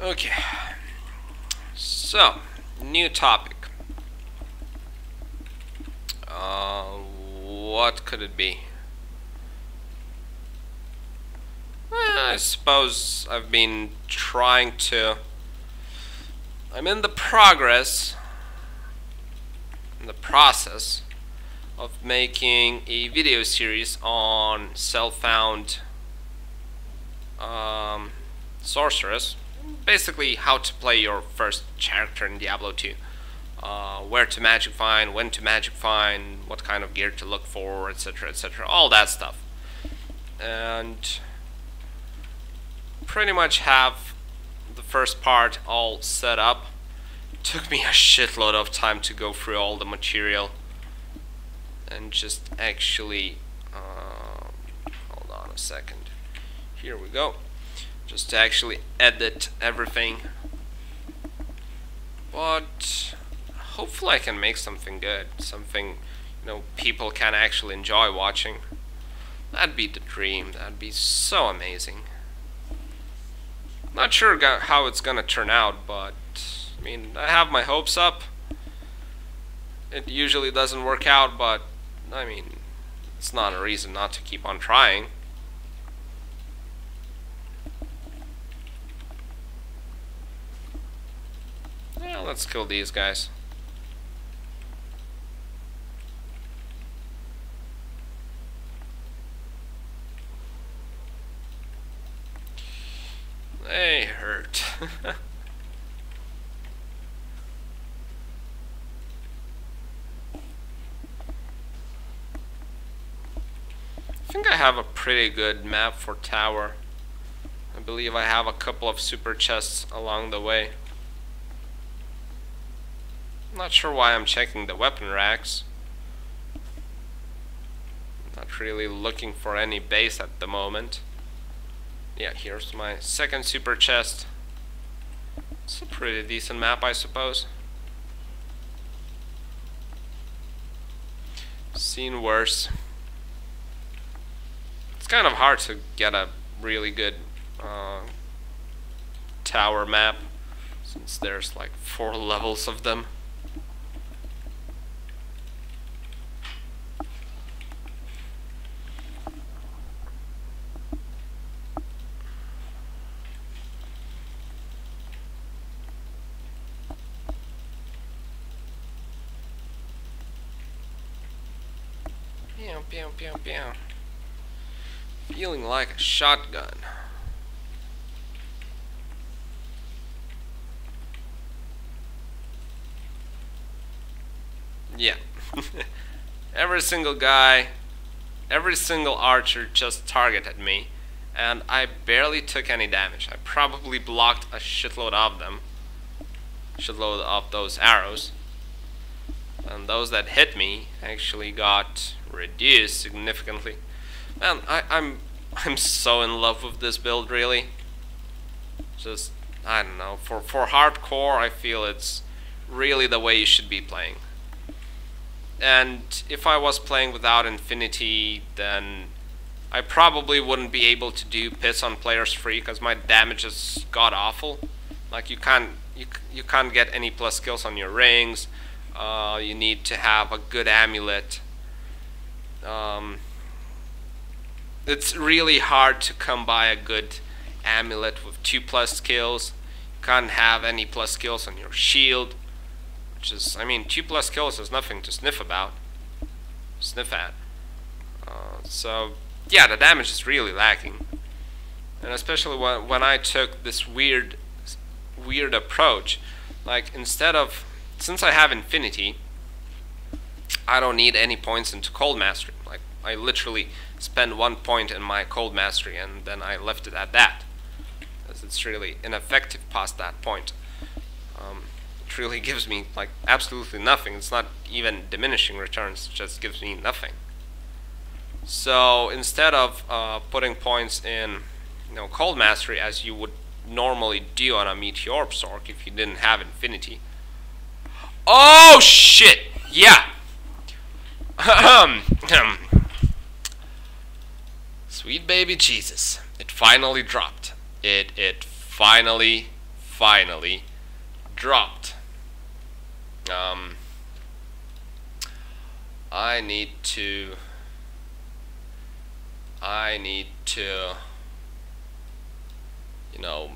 Okay, so new topic. What could it be? I suppose I've been trying to. I'm in the process of making a video series on self-found Sorceress. Basically, how to play your first character in Diablo 2. Where to magic find, when to magic find, what kind of gear to look for, etc, etc, all that stuff. And pretty much have the first part all set up. It took me a shitload of time to go through all the material and just actually hold on a second, here we go, just to actually edit everything. But hopefully I can make something good, something people can actually enjoy watching. That'd be the dream. That'd be so amazing. Not sure how it's gonna turn out, but I mean, I have my hopes up. It usually doesn't work out, but I mean, it's not a reason not to keep on trying. Yeah, let's kill these guys. They hurt. I think I have a pretty good map for tower. I believe I have a couple of super chests along the way. I'm not sure why I'm checking the weapon racks. Not really looking for any base at the moment. Yeah, here's my second super chest. It's a pretty decent map, I suppose. Seen worse. It's kind of hard to get a really good tower map, since there's like 4 levels of them. Pew, pew, pew, pew. Feeling like a shotgun. Yeah. Every single guy, every single archer just targeted me, and I barely took any damage. I probably blocked a shitload of them. Shitload of those arrows. And those that hit me actually got reduced significantly. Man, I'm so in love with this build, really. Just, I don't know, for hardcore I feel it's really the way you should be playing. And if I was playing without Infinity, then I probably wouldn't be able to do pits on players free, because my damage is god awful. Like you can't get any plus skills on your rings. You need to have a good amulet. It's really hard to come by a good amulet with 2+ skills. You can't have any plus skills on your shield, which is, I mean, 2+ skills is nothing to sniff at. So yeah, the damage is really lacking, and especially when I took this weird approach, like since I have Infinity, I don't need any points into Cold Mastery. Like I literally spend 1 point in my cold mastery, and then I left it at that, as it's really ineffective past that point. It really gives me like absolutely nothing. It's not even diminishing returns, it just gives me nothing. So instead of putting points in, you know, cold mastery as you would normally do on a meteor Sorc if you didn't have infinity. Oh shit! Yeah. Sweet baby Jesus! It finally dropped. It finally dropped. I need to, you know,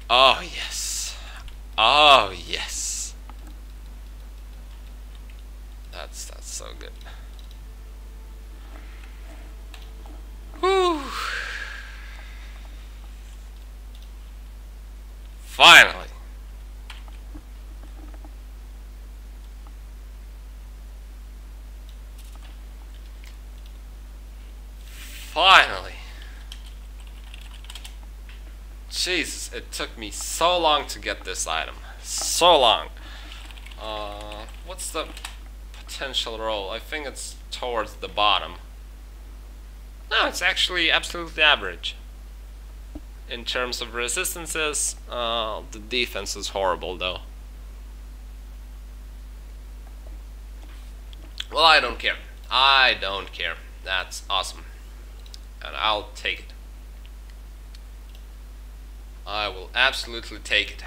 oh yes, oh yes, that's so good. Whew. Finally. Finally. Jesus, it took me so long to get this item. So long. What's the potential roll? I think it's towards the bottom. No, it's actually absolutely average. In terms of resistances, the defense is horrible though. Well, I don't care. I don't care. That's awesome. And I'll take it. I will absolutely take it.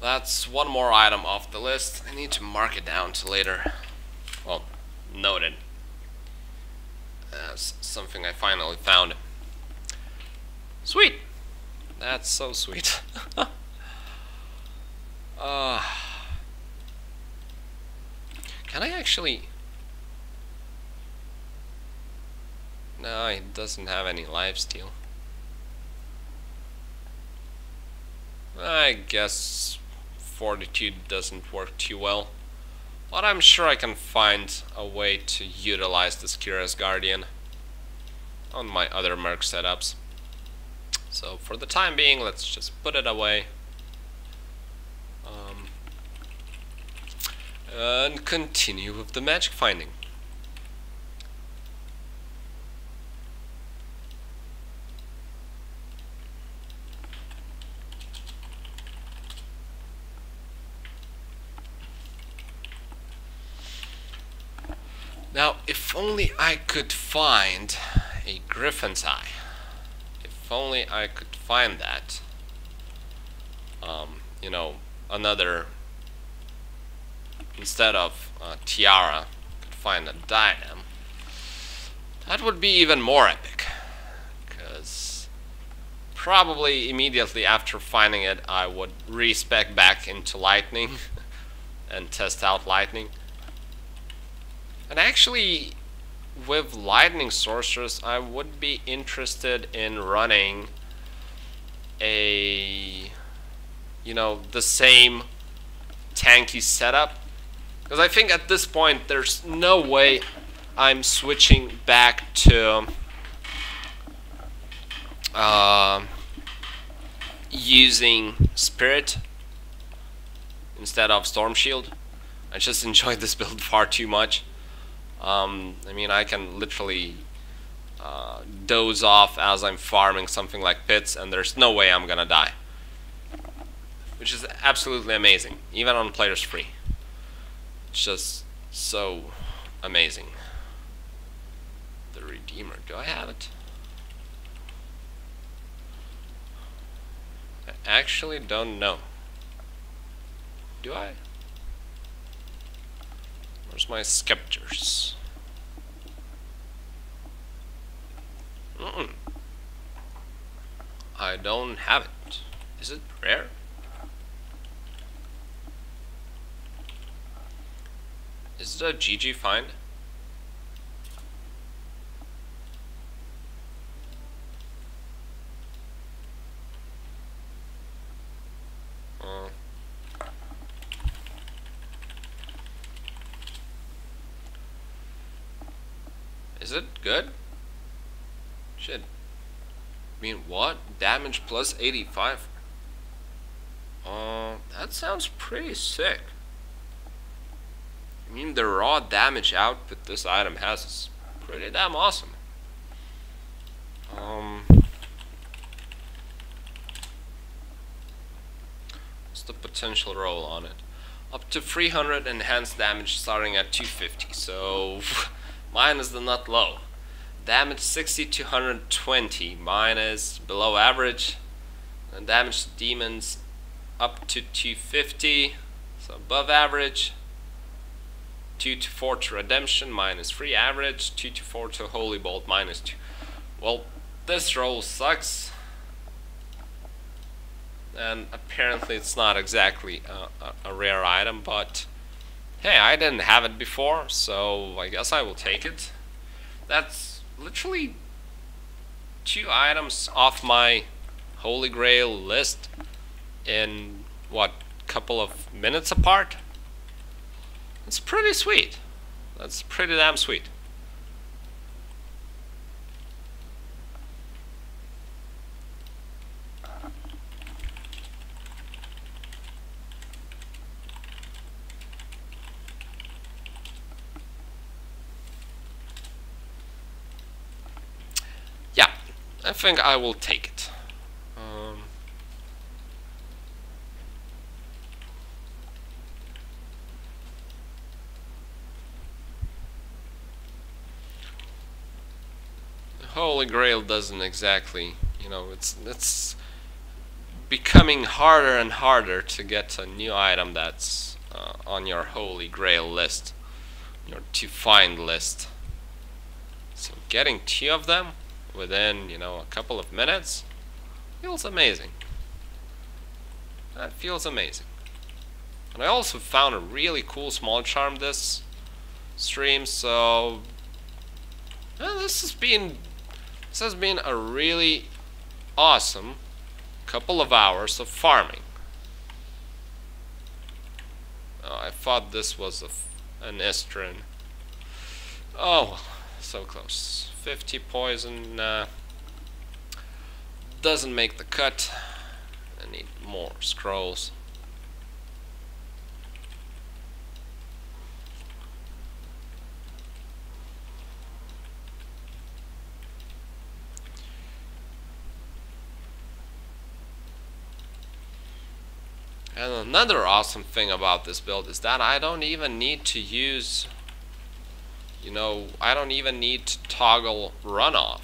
That's one more item off the list. I need to mark it down to later. Well, noted. That's something I finally found. Sweet! That's so sweet. Can I actually... No, it doesn't have any lifesteal. I guess Fortitude doesn't work too well. But I'm sure I can find a way to utilize this Curious Guardian on my other merc setups. So for the time being, let's just put it away. And continue with the magic finding. Now, if only I could find a Griffin's Eye. If only I could find that. You know, another, instead of tiara, could find a diadem. That would be even more epic. Because probably immediately after finding it, I would respec back into lightning and test out lightning. And actually, with Lightning Sorceress, I would be interested in running a, you know, the same tanky setup. Because I think at this point, there's no way I'm switching back to using Spirit instead of Stormshield. I just enjoyed this build far too much. I mean, I can literally doze off as I'm farming something like pits, and there's no way I'm gonna die. Which is absolutely amazing, even on players free. It's just so amazing. The Redeemer, do I have it? I actually don't know. Do I? Where's my Scepters? I don't have it. Is it rare? Is it a GG find? Is it good? Shit. I mean, what? Damage plus 85? That sounds pretty sick. I mean, the raw damage output this item has is pretty damn awesome. What's the potential roll on it? Up to 300 enhanced damage starting at 250, so mine is not low. Damage 60 to 120, mine is below average. And damage to demons up to 250, so above average. 2 to 4 to redemption, minus 3 average. 2 to 4 to holy bolt, minus 2. Well, this roll sucks. And apparently it's not exactly a rare item, but hey, I didn't have it before, so I guess I will take it. That's literally 2 items off my Holy Grail list in, what, couple of minutes apart? It's pretty sweet. That's pretty damn sweet. Yeah, I think I will take it. Holy Grail doesn't exactly, you know, it's becoming harder and harder to get a new item that's on your Holy Grail list, your to find list. So getting 2 of them within, you know, a couple of minutes feels amazing. That feels amazing. And I also found a really cool small charm this stream, so this has been a really awesome couple of hours of farming. Oh, I thought this was an Istrin. Oh, so close. 50 poison doesn't make the cut. I need more scrolls. And another awesome thing about this build is that I don't even need to use, you know, I don't even need to toggle runoff,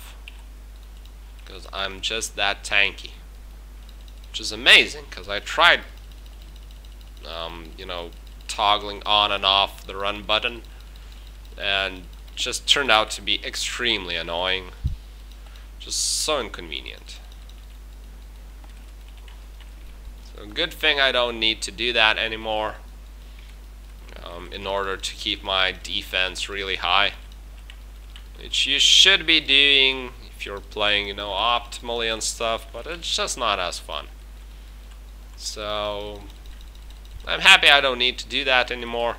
because I'm just that tanky, which is amazing, because I tried, you know, toggling on and off the run button, and just turned out to be extremely annoying, just so inconvenient. So good thing I don't need to do that anymore in order to keep my defense really high, which you should be doing if you're playing, you know, optimally and stuff, but it's just not as fun. So I'm happy I don't need to do that anymore.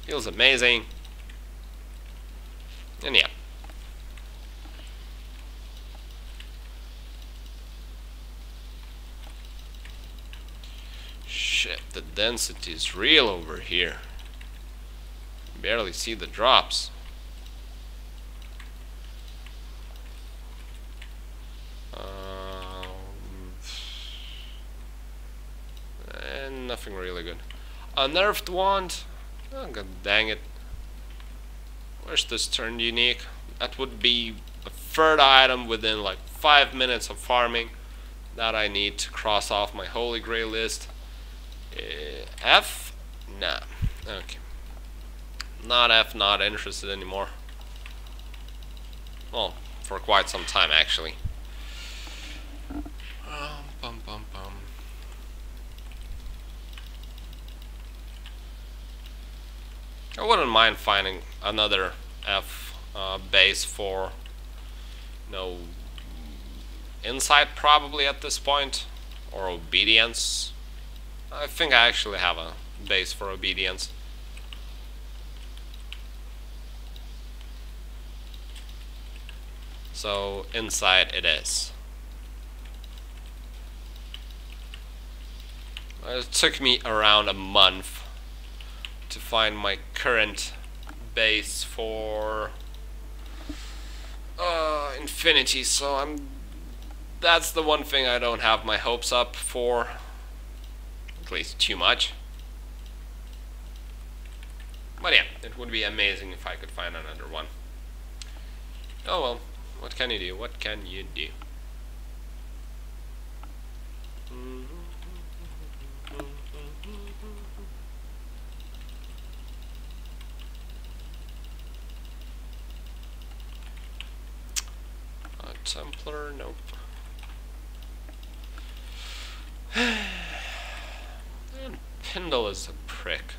Feels amazing. And yeah. Shit, the density is real over here. Barely see the drops. And nothing really good. Unnerved wand. Oh, god dang it. Where's this turned unique? That would be a 3rd item within like 5 minutes of farming that I need to cross off my Holy Grail list. F? Nah. Okay. Not F, not interested anymore. Well, for quite some time actually. I wouldn't mind finding another F base for, you know, insight probably at this point, or obedience. I think I actually have a base for obedience. So inside it is. It took me around a month to find my current base for Infinity, so that's the one thing I don't have my hopes up for, at least too much. But yeah, it would be amazing if I could find another one. Oh well, what can you do? What can you do? Templar, nope. And Pindle is a prick.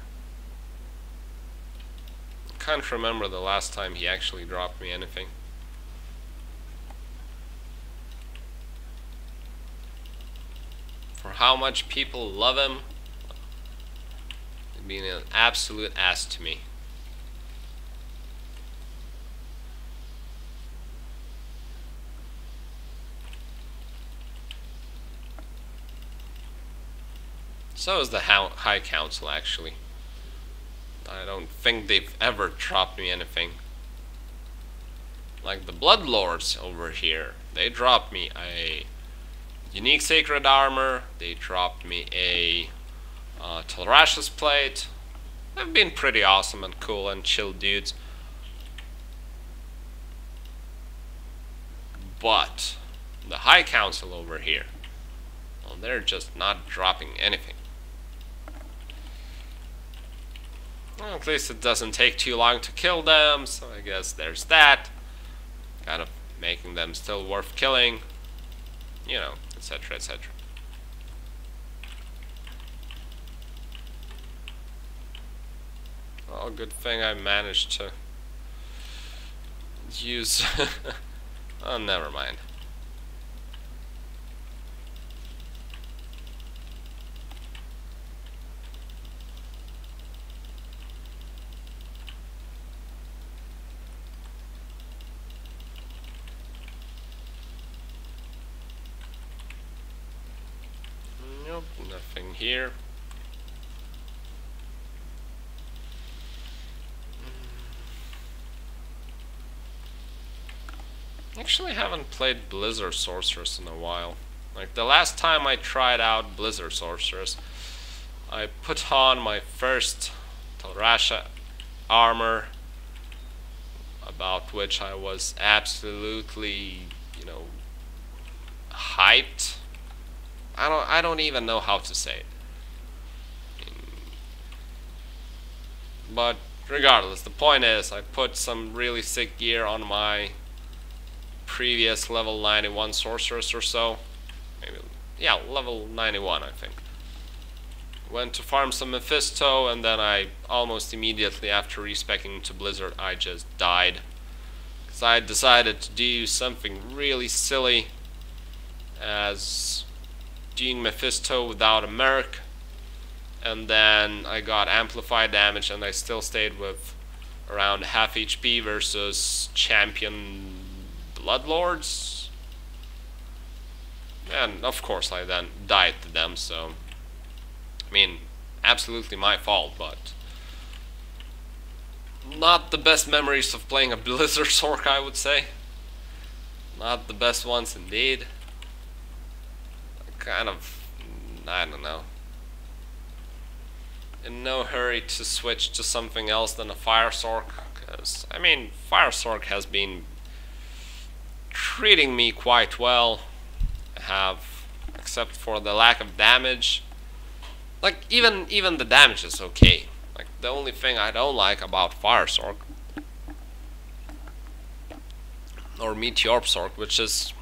Can't remember the last time he actually dropped me anything. For how much people love him, he's being an absolute ass to me. So is the High Council, actually. I don't think they've ever dropped me anything. Like the Bloodlords over here, they dropped me a unique sacred armor, they dropped me a Tyrael's plate. They've been pretty awesome and cool and chill dudes. But the High Council over here, well, they're just not dropping anything. Well, at least it doesn't take too long to kill them, so I guess there's that. Kind of making them still worth killing, you know, etc, etc. Well, good thing I managed to use... oh, never mind. Nope, nothing here. Actually haven't played Blizzard Sorceress in a while. Like the last time I tried out Blizzard Sorceress, I put on my first Tyrael armor, about which I was absolutely, you know, hyped. I don't even know how to say it. But regardless, the point is I put some really sick gear on my previous level 91 Sorceress or so. Maybe, yeah, level 91 I think. Went to farm some Mephisto, and then I almost immediately after respeccing to Blizzard I just died. Because I decided to do something really silly as doing Mephisto without a Merc, and then I got amplified damage and I still stayed with around half HP versus champion Bloodlords, and of course I then died to them, so I mean, absolutely my fault, but not the best memories of playing a Blizzard Sorc, I would say. Not the best ones indeed. Kind of, I don't know, in no hurry to switch to something else than a Fire Sorc, because I mean Fire Sorc has been treating me quite well. I have, except for the lack of damage. Like even the damage is okay. Like the only thing I don't like about Fire Sorc or Meteor Sorc, which is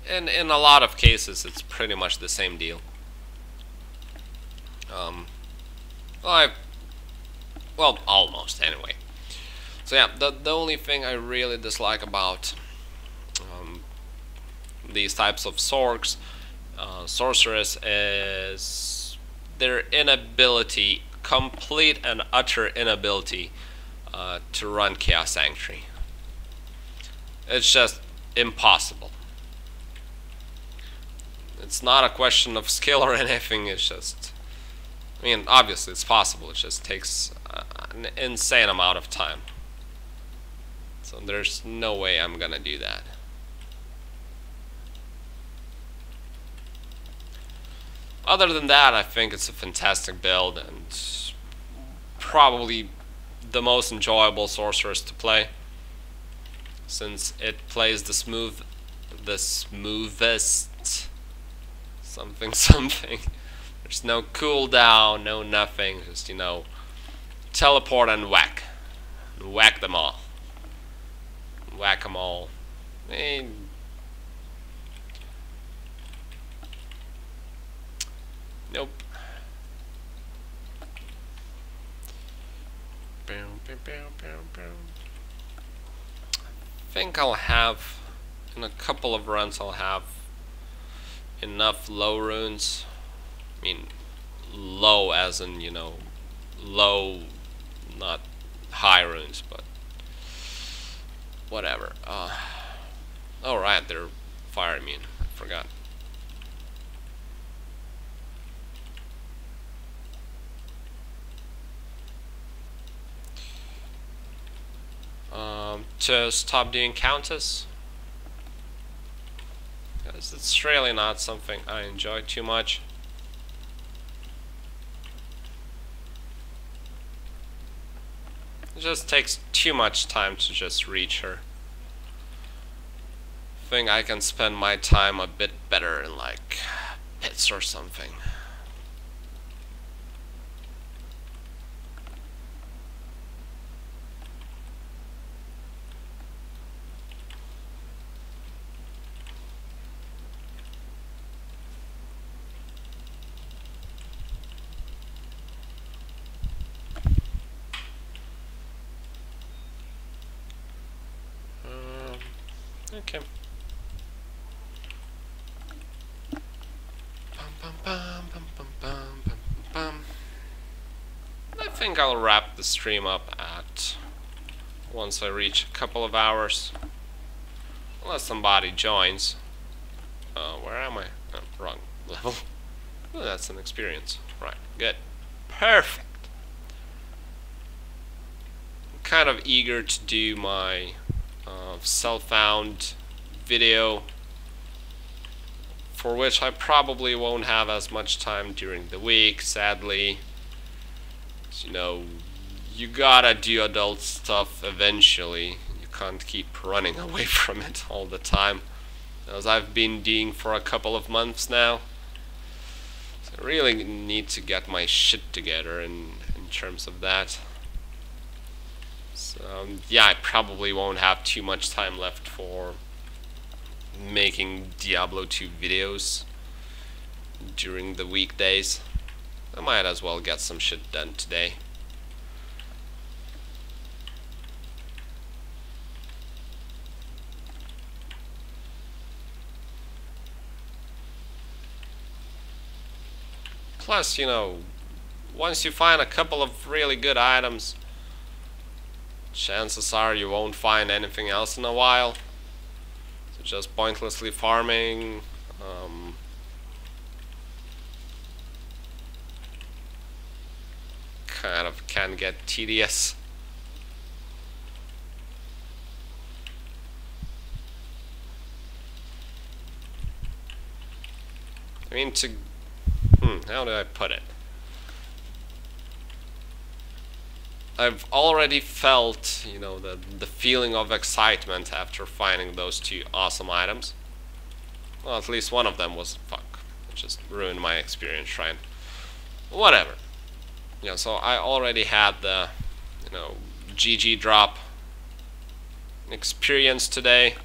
in a lot of cases it's pretty much the same deal. Well, almost anyway. So yeah, the only thing I really dislike about these types of Sorcs, Sorceress, is their inability, complete and utter inability to run Chaos Sanctuary. It's just impossible. It's not a question of skill or anything, it's just, I mean, obviously it's possible, it just takes an insane amount of time. So there's no way I'm gonna do that. Other than that, I think it's a fantastic build and probably the most enjoyable Sorceress to play, since it plays the smoothest something. There's no cooldown, no nothing, just, you know, teleport and whack. Whack them all. Whack them all. I mean, nope. I think I'll have, in a couple of runs, I'll have enough low runes. I mean, low as in, you know, low, not high runes, but whatever. Oh right, they're fire immune. I forgot. To stop doing countess, because it's really not something I enjoy too much. It just takes too much time to just reach her. I think I can spend my time a bit better in like pits or something. Okay. I think I'll wrap the stream up at once I reach a couple of hours, unless somebody joins. Where am I? Oh, wrong level. Oh, that's an experience. Right, good. Perfect. I'm kind of eager to do my self-found video, for which I probably won't have as much time during the week, sadly. You know, you gotta do adult stuff eventually. You can't keep running away from it all the time, as I've been doing for a couple of months now. So I really need to get my shit together in terms of that. So yeah, I probably won't have too much time left for making Diablo 2 videos during the weekdays. I might as well get some shit done today. Plus, you know, once you find a couple of really good items, chances are you won't find anything else in a while. So just pointlessly farming, kind of can get tedious. I mean, how do I put it? I've already felt, you know, the feeling of excitement after finding those two awesome items. Well, at least one of them was fuck. It just ruined my experience shrine. Whatever. You know, so I already had the, you know, GG drop experience today.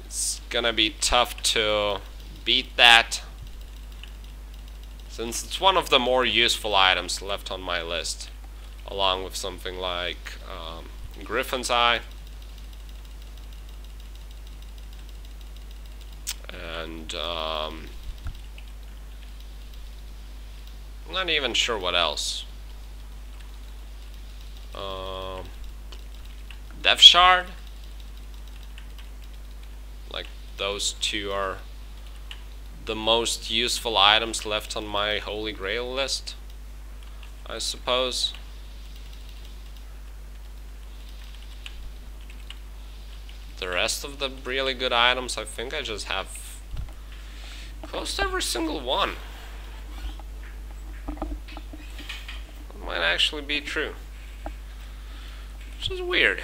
It's gonna be tough to beat that, since it's one of the more useful items left on my list, along with something like Griffin's Eye and I'm not even sure what else. Death Shard? those two are the most useful items left on my Holy Grail list, I suppose. The rest of the really good items, I think I just have close to every single one. That might actually be true, which is weird.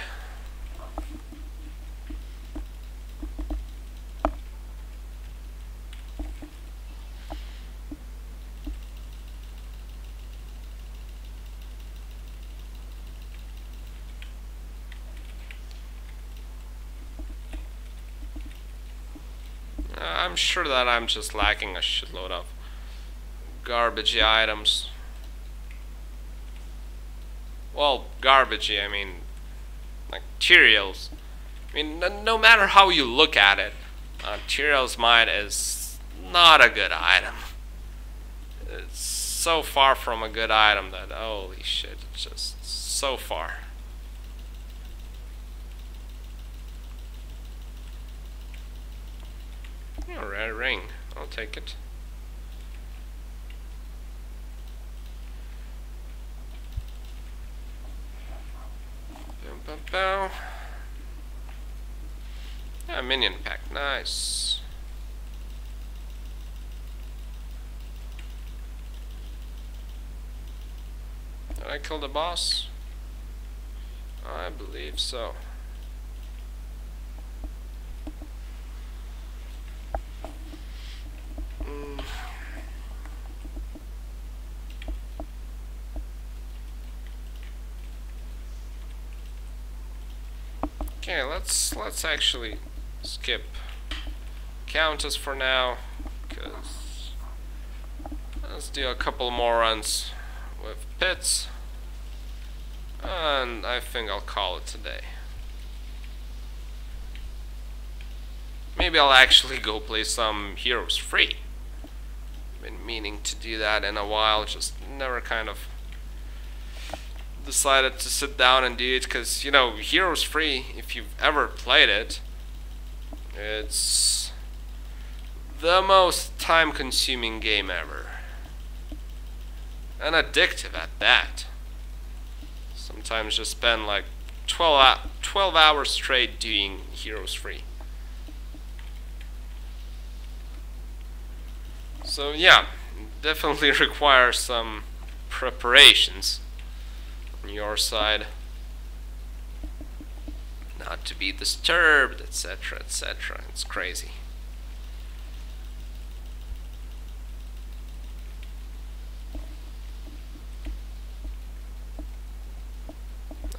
I'm sure that I'm just lacking a shitload of garbagey items. Well, garbagey, I mean, like Tyrael's. I mean, no matter how you look at it, Tyrael's mine is not a good item. It's so far from a good item that, holy shit, it's just so far. Oh, red ring. I'll take it. Bow. Ah, minion pack. Nice. Did I kill the boss? I believe so. Okay, let's actually skip Countess for now, because let's do a couple more runs with pits, and I think I'll call it today. Maybe I'll actually go play some Heroes Free. Been meaning to do that in a while, just never kind of decided to sit down and do it, because, you know, Heroes Free, if you've ever played it, it's the most time-consuming game ever. And addictive at that. Sometimes just spend like 12 hours straight doing Heroes Free. So yeah, definitely requires some preparations on your side, not to be disturbed, etc, etc. It's crazy.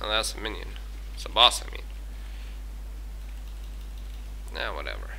Oh, that's a minion. It's a boss, I mean. Nah, whatever.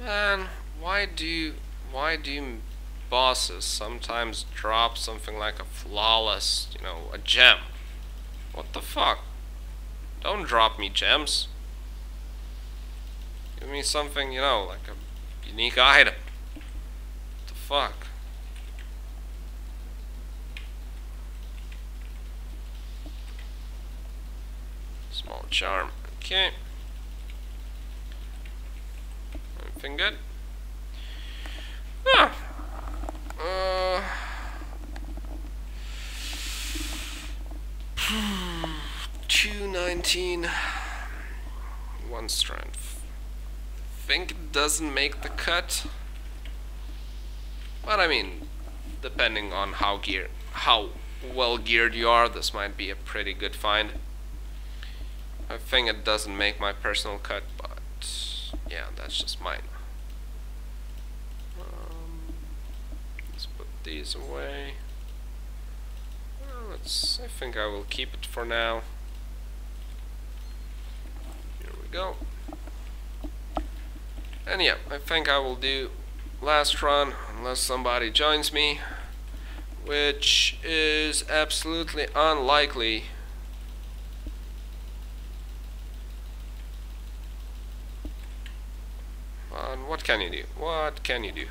Man, why do bosses sometimes drop something like a flawless, you know, a gem? What the fuck? Don't drop me gems. Give me something, you know, like a unique item. What the fuck? Small charm. Okay. Anything good? Ah. 219. 1 strength. Think it doesn't make the cut. But I mean, depending on how well geared you are, this might be a pretty good find. I think it doesn't make my personal cut, but yeah, that's just mine. Let's put these away. Well, I think I will keep it for now. Here we go. And yeah, I think I will do last run, unless somebody joins me, which is absolutely unlikely. What can you do? What can you do?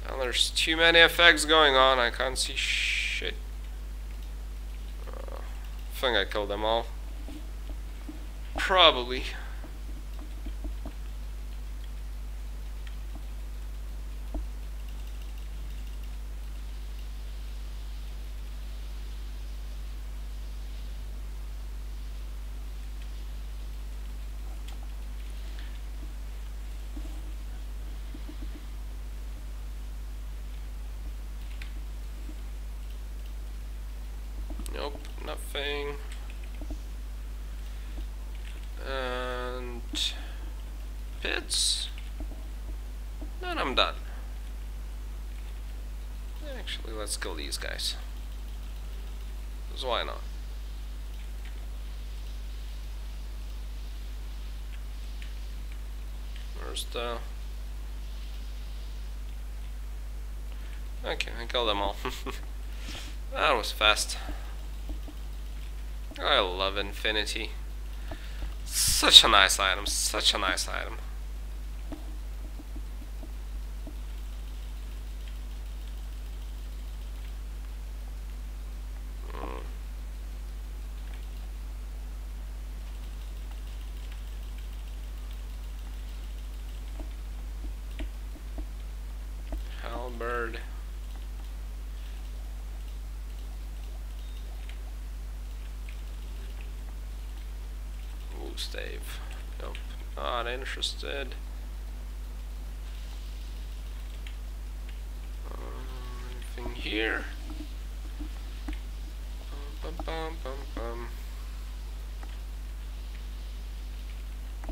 Well, there's too many effects going on. I can't see shit. I think I killed them all. Probably. Nope, nothing. And pits. Then I'm done. Actually, let's kill these guys. 'Cause why not? Where's the... Okay, I killed them all. That was fast. I love Infinity. Such a nice item, such a nice item. Halberd. Stave. Nope, not interested. Anything here?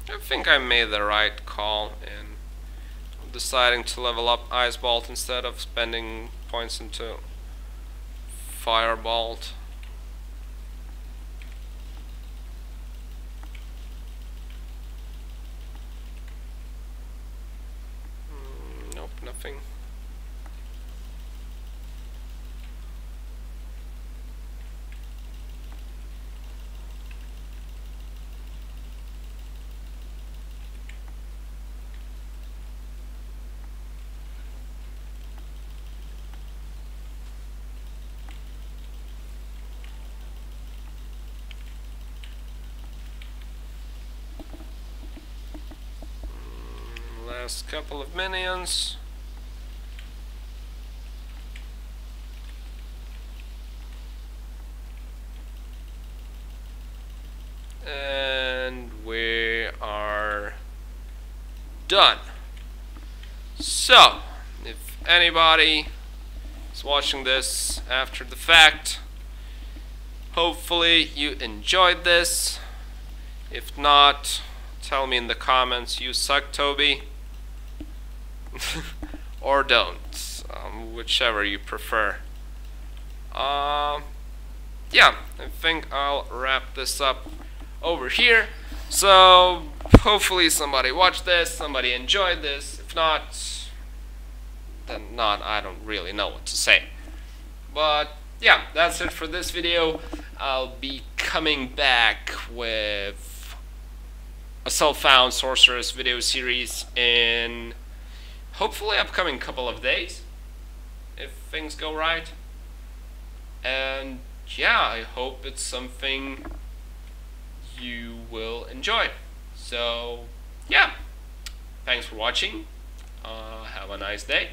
I think I made the right call in deciding to level up Ice Bolt instead of spending points into Firebolt. Nothing. Last couple of minions. And we are done. So, if anybody is watching this after the fact, hopefully you enjoyed this. If not, tell me in the comments you suck, Toby. Or don't, whichever you prefer. Yeah, I think I'll wrap this up over here. So hopefully somebody watched this, somebody enjoyed this. If not, then not. I don't really know what to say. But yeah, that's it for this video. I'll be coming back with a self-found Sorceress video series in hopefully upcoming couple of days, if things go right. And yeah, I hope it's something you will enjoy. So yeah, thanks for watching. Have a nice day.